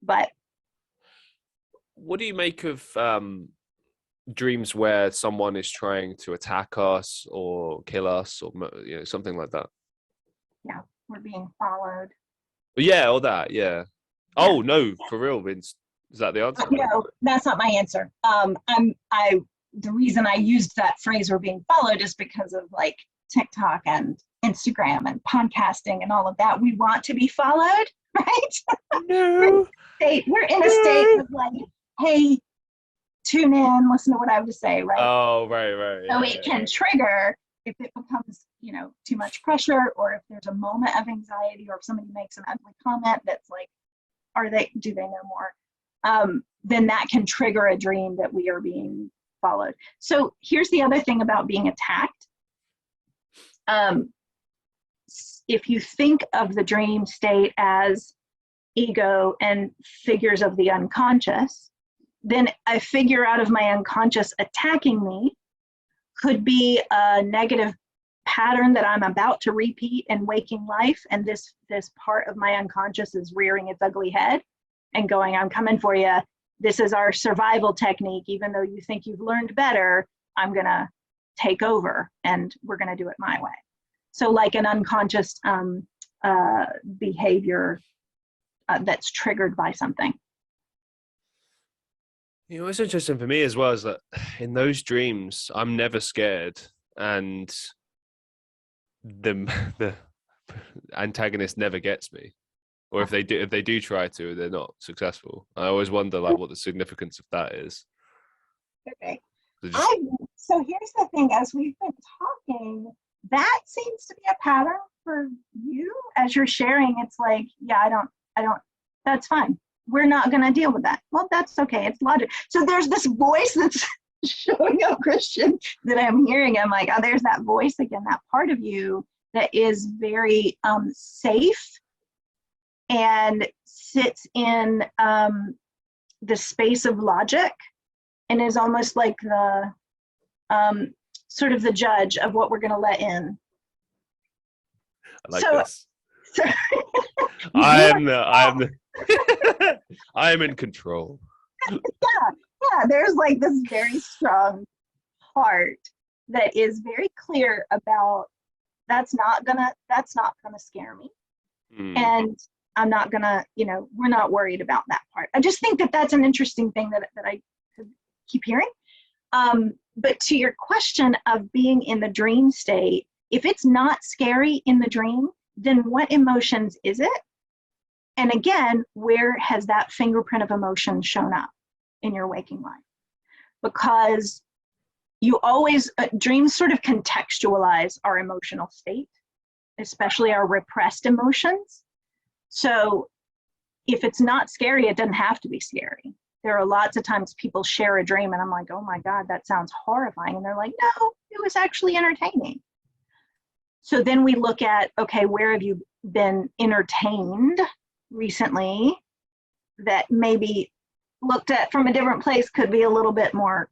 But what do you make of dreams where someone is trying to attack us or kill us, or something like that? Yeah, we're being followed. Yeah, all that. Yeah. Oh no, for real, Vince. Is that the answer? No, that's not my answer. The reason I used that phrase "we're being followed" is because of like TikTok and Instagram and podcasting and all of that. We want to be followed, right? No. We're in a state of like, hey, tune in, listen to what I have to say, right? Oh, right. So it can trigger if it becomes, too much pressure, or if there's a moment of anxiety, or if somebody makes an ugly comment that's like, do they know more? Then that can trigger a dream that we are being followed. So here's the other thing about being attacked. If you think of the dream state as ego and figures of the unconscious, then a figure out of my unconscious attacking me could be a negative pattern that I'm about to repeat in waking life, and this part of my unconscious is rearing its ugly head and going, I'm coming for you. This is our survival technique. Even though you think you've learned better, I'm gonna take over and we're gonna do it my way. So like an unconscious behavior that's triggered by something. What's interesting for me as well is that in those dreams, I'm never scared, and the antagonist never gets me. Or if they do try to, they're not successful. I always wonder like what the significance of that is. Okay. So here's the thing, as we've been talking, that seems to be a pattern for you as you're sharing. It's like, I don't, that's fine. We're not going to deal with that. Well, that's okay. It's logic. So there's this voice that's showing up, Christian, that I'm hearing. I'm like, oh, there's that voice again, that part of you that is very safe and sits in the space of logic and is almost like the sort of the judge of what we're going to let in. I like this. I am in control. Yeah. There's like this very strong part that is very clear about that's not gonna scare me, and I'm not gonna, we're not worried about that part. I just think that that's an interesting thing that I keep hearing. But to your question of being in the dream state, if it's not scary in the dream, then what emotions is it? And again, where has that fingerprint of emotion shown up in your waking life? Because you always, dreams sort of contextualize our emotional state. especially our repressed emotions. So if it's not scary, it doesn't have to be scary. There are lots of times people share a dream and I'm like, oh my God, that sounds horrifying. And they're like, no, it was actually entertaining. So then we look at, okay, where have you been entertained recently that maybe looked at from a different place could be a little bit more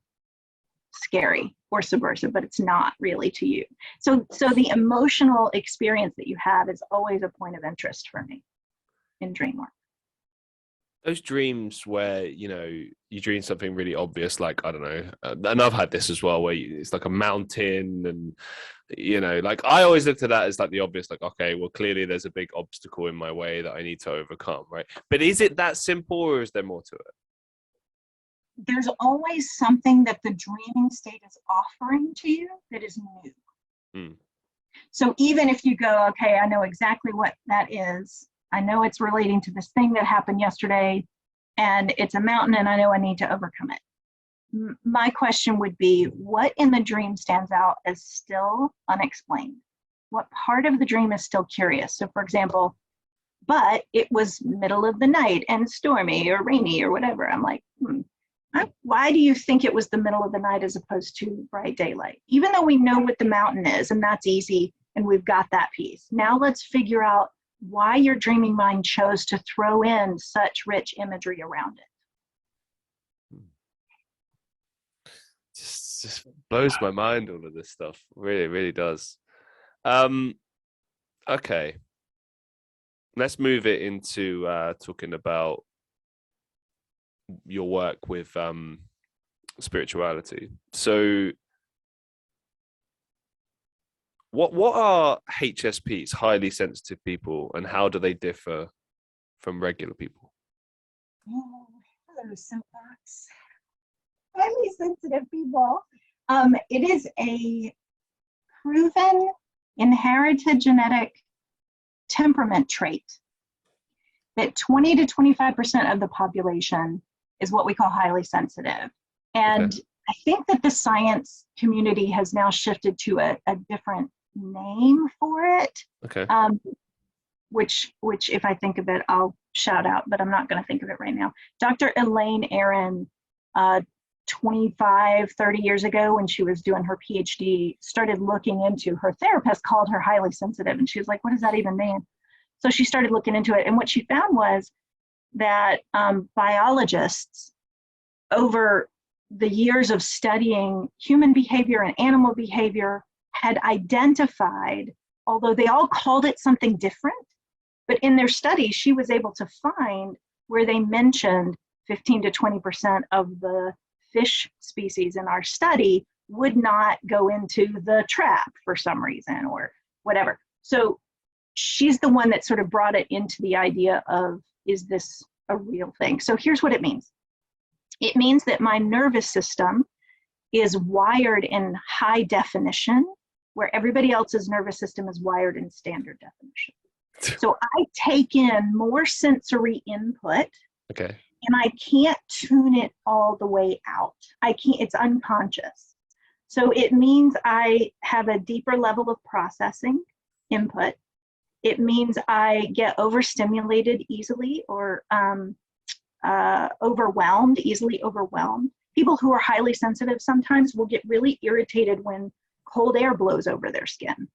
scary or subversive, but it's not really to you. So the emotional experience that you have is always a point of interest for me in dream work. Those dreams where, you know, you dream something really obvious, like, I don't know, and I've had this as well, where it's like a mountain and, you know, like I always looked at that as like the obvious, like, okay, well, clearly there's a big obstacle in my way that I need to overcome, right? But is it that simple or is there more to it? There's always something that the dreaming state is offering to you that is new. So even if you go, okay, I know exactly what that is. I know it's relating to this thing that happened yesterday and it's a mountain and I know I need to overcome it. My question would be, what in the dream stands out as still unexplained? What part of the dream is still curious? So for example, but it was middle of the night and stormy or rainy or whatever. I'm like, why do you think it was the middle of the night as opposed to bright daylight? Even though we know what the mountain is and that's easy and we've got that piece. Now let's figure out why your dreaming mind chose to throw in such rich imagery around it. Just blows my mind, all of this stuff. Really, really does. Okay. Let's move it into talking about your work with spirituality. So what are HSPs, highly sensitive people, and how do they differ from regular people? Oh, hello, soapbox. Highly sensitive people. It is a proven inherited genetic temperament trait that 20 to 25% of the population is what we call highly sensitive. And okay. I think that the science community has now shifted to a different name for it. Okay. Which if I think of it, I'll shout out, but I'm not going to think of it right now. Dr. Elaine Aaron, 25, 30 years ago when she was doing her PhD, started looking into, her therapist called her highly sensitive. And she was like, what does that even mean? So she started looking into it. And what she found was that biologists, over the years of studying human behavior and animal behavior, had identified, although they all called it something different, but in their study, she was able to find where they mentioned 15 to 20% of the fish species in our study would not go into the trap for some reason or whatever. So she's the one that sort of brought it into the idea of, is this a real thing? So here's what it means. It means that my nervous system is wired in high definition, where everybody else's nervous system is wired in standard definition. So I take in more sensory input. Okay. And I can't tune it all the way out. I can't, it's unconscious. So it means I have a deeper level of processing input. It means I get overstimulated easily or overwhelmed, easily overwhelmed. People who are highly sensitive sometimes will get really irritated when cold air blows over their skin,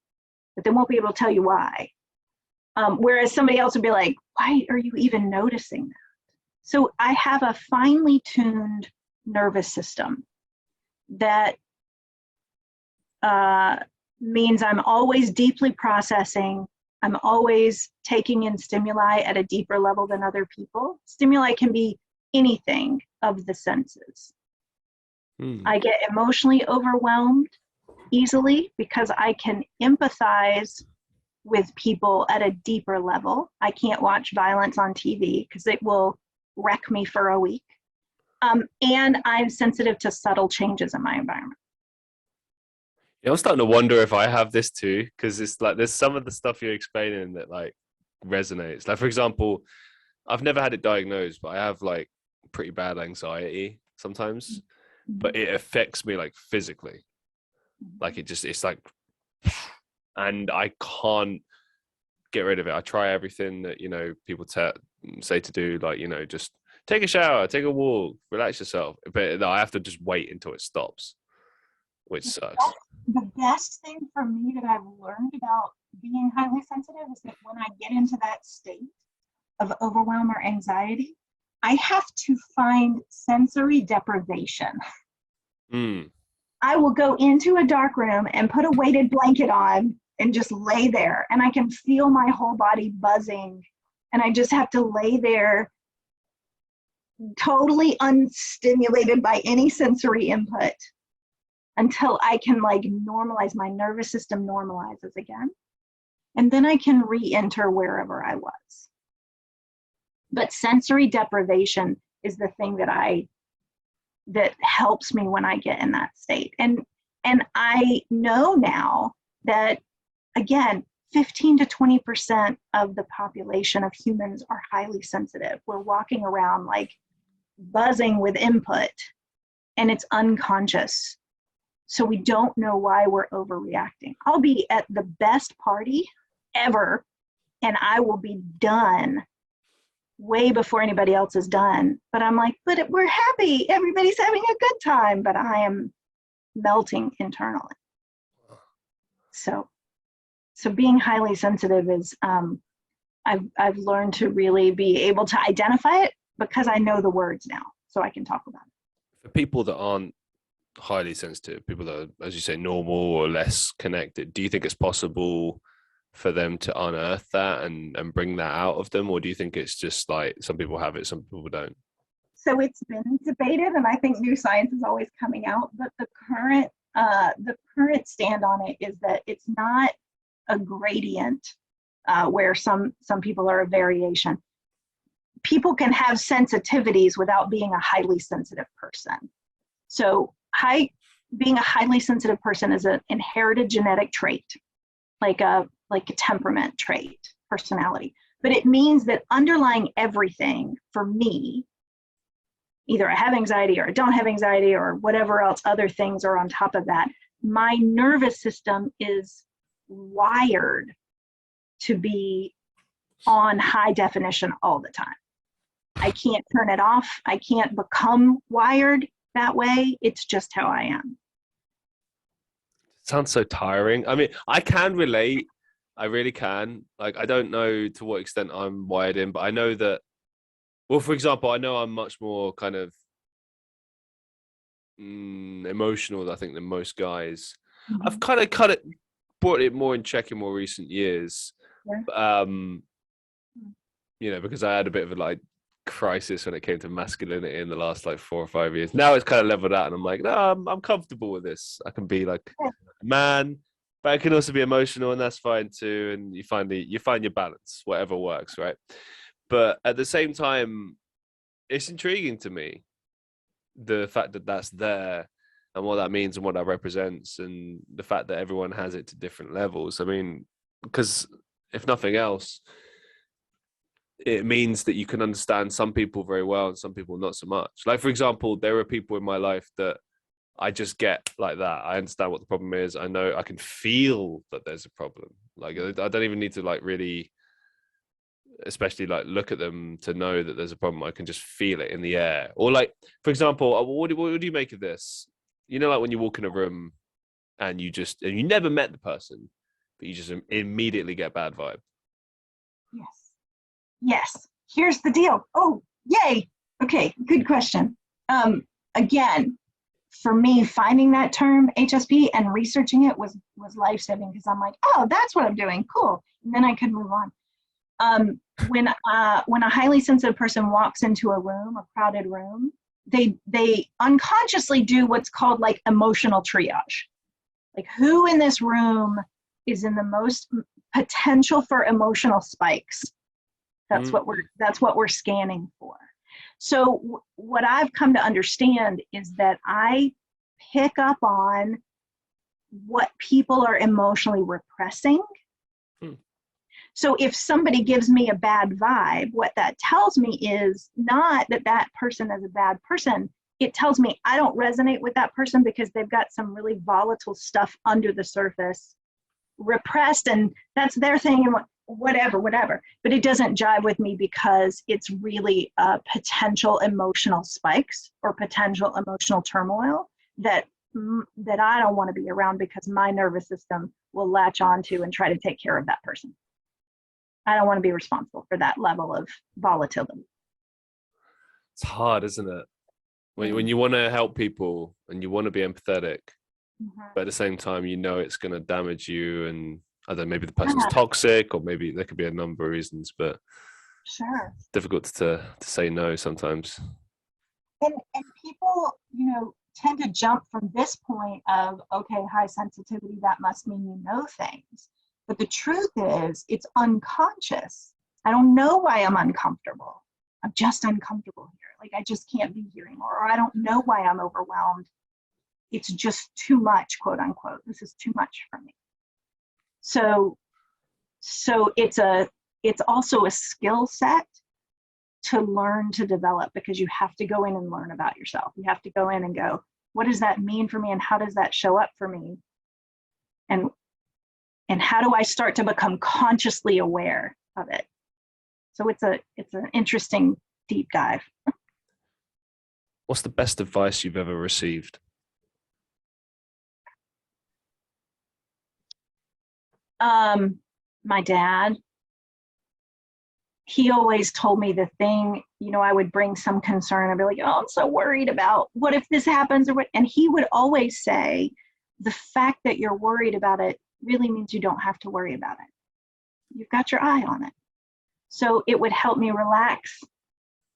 but they won't be able to tell you why. Whereas somebody else would be like, why are you even noticing that? So I have a finely tuned nervous system that means I'm always deeply processing. I'm always taking in stimuli at a deeper level than other people. Stimuli can be anything of the senses. I get emotionally overwhelmed easily because I can empathize with people at a deeper level. I can't watch violence on TV because it will wreck me for a week. And I'm sensitive to subtle changes in my environment. Yeah, I'm starting to wonder if I have this too, because it's like there's some of the stuff you're explaining that like resonates. Like, for example, I've never had it diagnosed, but I have like pretty bad anxiety sometimes, but it affects me like physically. Like it's like, and I can't get rid of it. I try everything that, you know, people say to do, like, you know, just take a shower, take a walk, relax yourself. But no, I have to just wait until it stops, which sucks. The best thing for me that I've learned about being highly sensitive is that when I get into that state of overwhelm or anxiety, I have to find sensory deprivation. I will go into a dark room and put a weighted blanket on and just lay there, and I can feel my whole body buzzing, and I just have to lay there totally unstimulated by any sensory input until I can like normalize, my nervous system normalizes again, and then I can re-enter wherever I was. But sensory deprivation is the thing that helps me when I get in that state. And I know now that, again, 15 to 20% of the population of humans are highly sensitive. We're walking around like buzzing with input, and it's unconscious. So we don't know why we're overreacting. I'll be at the best party ever, and I will be done way before anybody else is done. But I'm like, but we're happy. Everybody's having a good time, but I am melting internally. So being highly sensitive is, I've learned to really be able to identify it because I know the words now, so I can talk about it. For people that aren't highly sensitive, people that are, as you say, normal or less connected, do you think it's possible for them to unearth that and bring that out of them? Or do you think it's just like some people have it, some people don't? So it's been debated, and I think new science is always coming out, but the current stand on it is that it's not a gradient where some people are a variation. People can have sensitivities without being a highly sensitive person. So being a highly sensitive person is an inherited genetic trait, like a temperament trait, personality. But it means that underlying everything for me, either I have anxiety or I don't have anxiety or whatever else other things are on top of that, my nervous system is wired to be on high definition all the time. I can't turn it off. I can't become wired that way. It's just how I am. Sounds so tiring. I mean, I can relate. I really can. Like, I don't know to what extent I'm wired in, but I know that, well, for example, I know I'm much more kind of emotional, I think, than most guys. Mm-hmm. I've kind of brought it more in check in more recent years. Yeah. You know, because I had a bit of a like crisis when it came to masculinity in the last like 4 or 5 years. Now it's kind of leveled out, and I'm like, no, I'm comfortable with this. I can be like a man, but I can also be emotional, and that's fine too. And you find your balance, whatever works, right? But at the same time, it's intriguing to me, the fact that that's there and what that means and what that represents, and the fact that everyone has it to different levels. I mean, because if nothing else, it means that you can understand some people very well and some people not so much. Like, for example, there are people in my life that I just get like that. I understand what the problem is. I know, I can feel that there's a problem. Like, I don't even need to like really, especially like look at them to know that there's a problem. I can just feel it in the air. Or like, for example, what do you make of this? You know, like when you walk in a room and you never met the person, but you just immediately get a bad vibe. Yes. Here's the deal. Oh, yay. Okay, good question. Again, for me, finding that term HSP and researching it was life-saving, because I'm like, oh, that's what I'm doing. Cool. And then I could move on. When a highly sensitive person walks into a room, a crowded room, they unconsciously do what's called like emotional triage. Like, who in this room is in the most potential for emotional spikes? That's what we're scanning for. So what I've come to understand is that I pick up on what people are emotionally repressing. So if somebody gives me a bad vibe, what that tells me is not that person is a bad person. It tells me I don't resonate with that person because they've got some really volatile stuff under the surface, repressed, and that's their thing. And whatever. But it doesn't jive with me because it's really potential emotional spikes or potential emotional turmoil that I don't want to be around, because my nervous system will latch onto and try to take care of that person. I don't want to be responsible for that level of volatility. It's hard, isn't it? When you want to help people and you want to be empathetic, but at the same time, you know it's going to damage you, and I don't know, maybe the person's toxic, or maybe there could be a number of reasons, but sure, it's difficult to say no sometimes. And people, tend to jump from this point of, okay, high sensitivity, that must mean you know things. But the truth is, it's unconscious. I don't know why I'm uncomfortable. I'm just uncomfortable here. Like, I just can't be here anymore. Or I don't know why I'm overwhelmed. It's just too much, quote unquote. This is too much for me. So it's also a skill set to learn to develop, because you have to go in and learn about yourself. You have to go in and go, what does that mean for me, and how does that show up for me? And how do I start to become consciously aware of it? So it's an interesting deep dive. What's the best advice you've ever received? My dad, he always told me the thing, I would bring some concern. I'd be like, oh, I'm so worried about what if this happens, or what? And he would always say, the fact that you're worried about it really means you don't have to worry about it. You've got your eye on it. So it would help me relax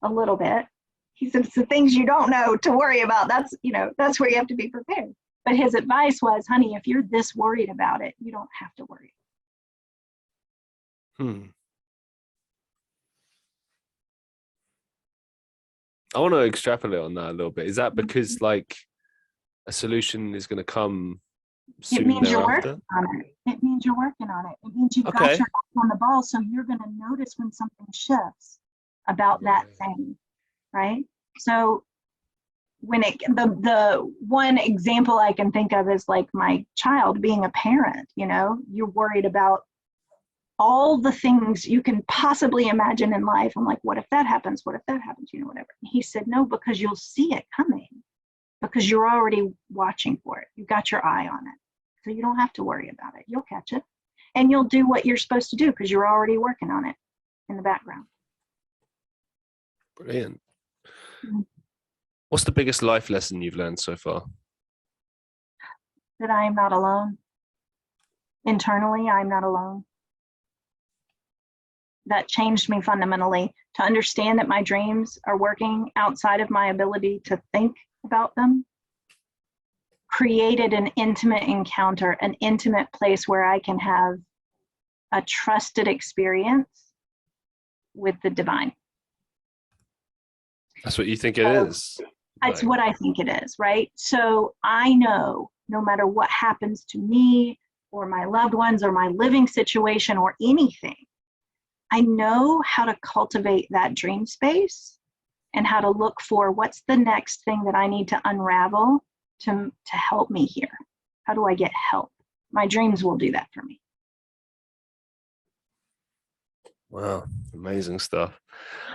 a little bit. He said, it's the things you don't know to worry about. That's where you have to be prepared. But his advice was, honey, if you're this worried about it, you don't have to worry. I want to extrapolate on that a little bit. Is that because like a solution is going to come soon? It means you're thereafter? working on it. It means you're working on it. It means you've got your eye on the ball, so you're going to notice when something shifts about that thing, right? So when the one example I can think of is like my child being a parent. You're worried about all the things you can possibly imagine in life. I'm like, what if that happens? What if that happens? Whatever. And he said, no, because you'll see it coming, because you're already watching for it. You've got your eye on it. So you don't have to worry about it. You'll catch it. And you'll do what you're supposed to do, because you're already working on it in the background. Brilliant. What's the biggest life lesson you've learned so far? That I am not alone. Internally, I'm not alone. That changed me fundamentally, to understand that my dreams are working outside of my ability to think about them. Created an intimate encounter, an intimate place where I can have a trusted experience with the divine. That's what you think it is? It's what I think it is, right? So I know no matter what happens to me or my loved ones or my living situation or anything, I know how to cultivate that dream space and how to look for what's the next thing that I need to unravel to help me here. How do I get help? My dreams will do that for me. Wow, amazing stuff.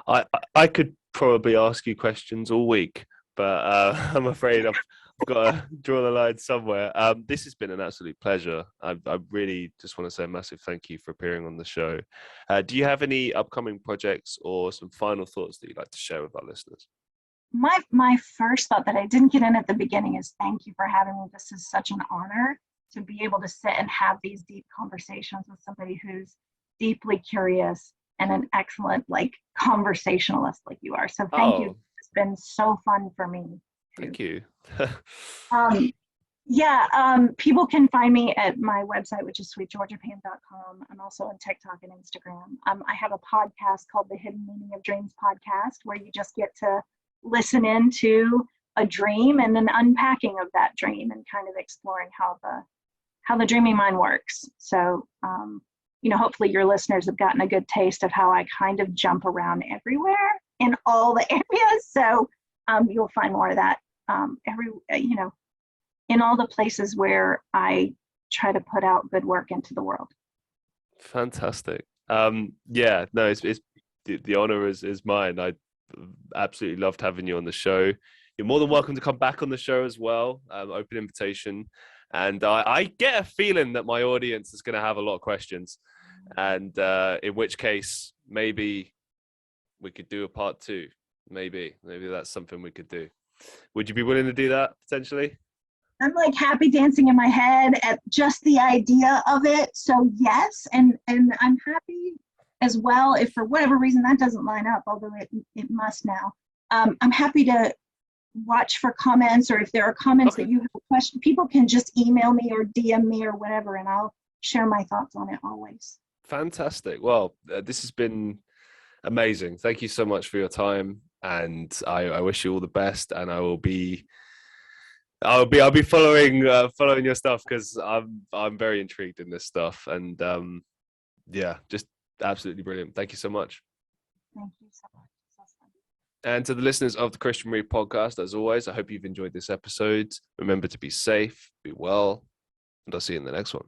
I could probably ask you questions all week, but I'm afraid I've got to draw the line somewhere. This has been an absolute pleasure. I really just want to say a massive thank you for appearing on the show. Do you have any upcoming projects or some final thoughts that you'd like to share with our listeners? My first thought that I didn't get in at the beginning is thank you for having me. This is such an honor to be able to sit and have these deep conversations with somebody who's deeply curious and an excellent conversationalist like you are. So thank you. It's been so fun for me. Thank you. People can find me at my website, which is sweetgeorgiapam.com. I'm also on TikTok and Instagram. I have a podcast called the Hidden Meaning of Dreams podcast, where you just get to listen into a dream and then unpacking of that dream and kind of exploring how the dreaming mind works. So, hopefully your listeners have gotten a good taste of how I kind of jump around everywhere in all the areas. So you'll find more of that in all the places where I try to put out good work into the world. Fantastic. Yeah, no, it's the honor is mine. I absolutely loved having you on the show. You're more than welcome to come back on the show as well. Open invitation. And I get a feeling that my audience is going to have a lot of questions. And in which case, maybe we could do a part 2. Maybe that's something we could do. Would you be willing to do that potentially? I'm like happy dancing in my head at just the idea of it. So yes, and I'm happy as well if for whatever reason that doesn't line up, although it must now. I'm happy to watch for comments, or if there are comments that you have a question, people can just email me or DM me or whatever, and I'll share my thoughts on it always. Fantastic. Well, this has been amazing. Thank you so much for your time, and I wish you all the best. And I'll be following your stuff, because I'm very intrigued in this stuff. And yeah, just absolutely brilliant. Thank you so much. Thank you so much. And to the listeners of the Christian Reeve Podcast, as always, I hope you've enjoyed this episode. Remember to be safe, be well, and I'll see you in the next one.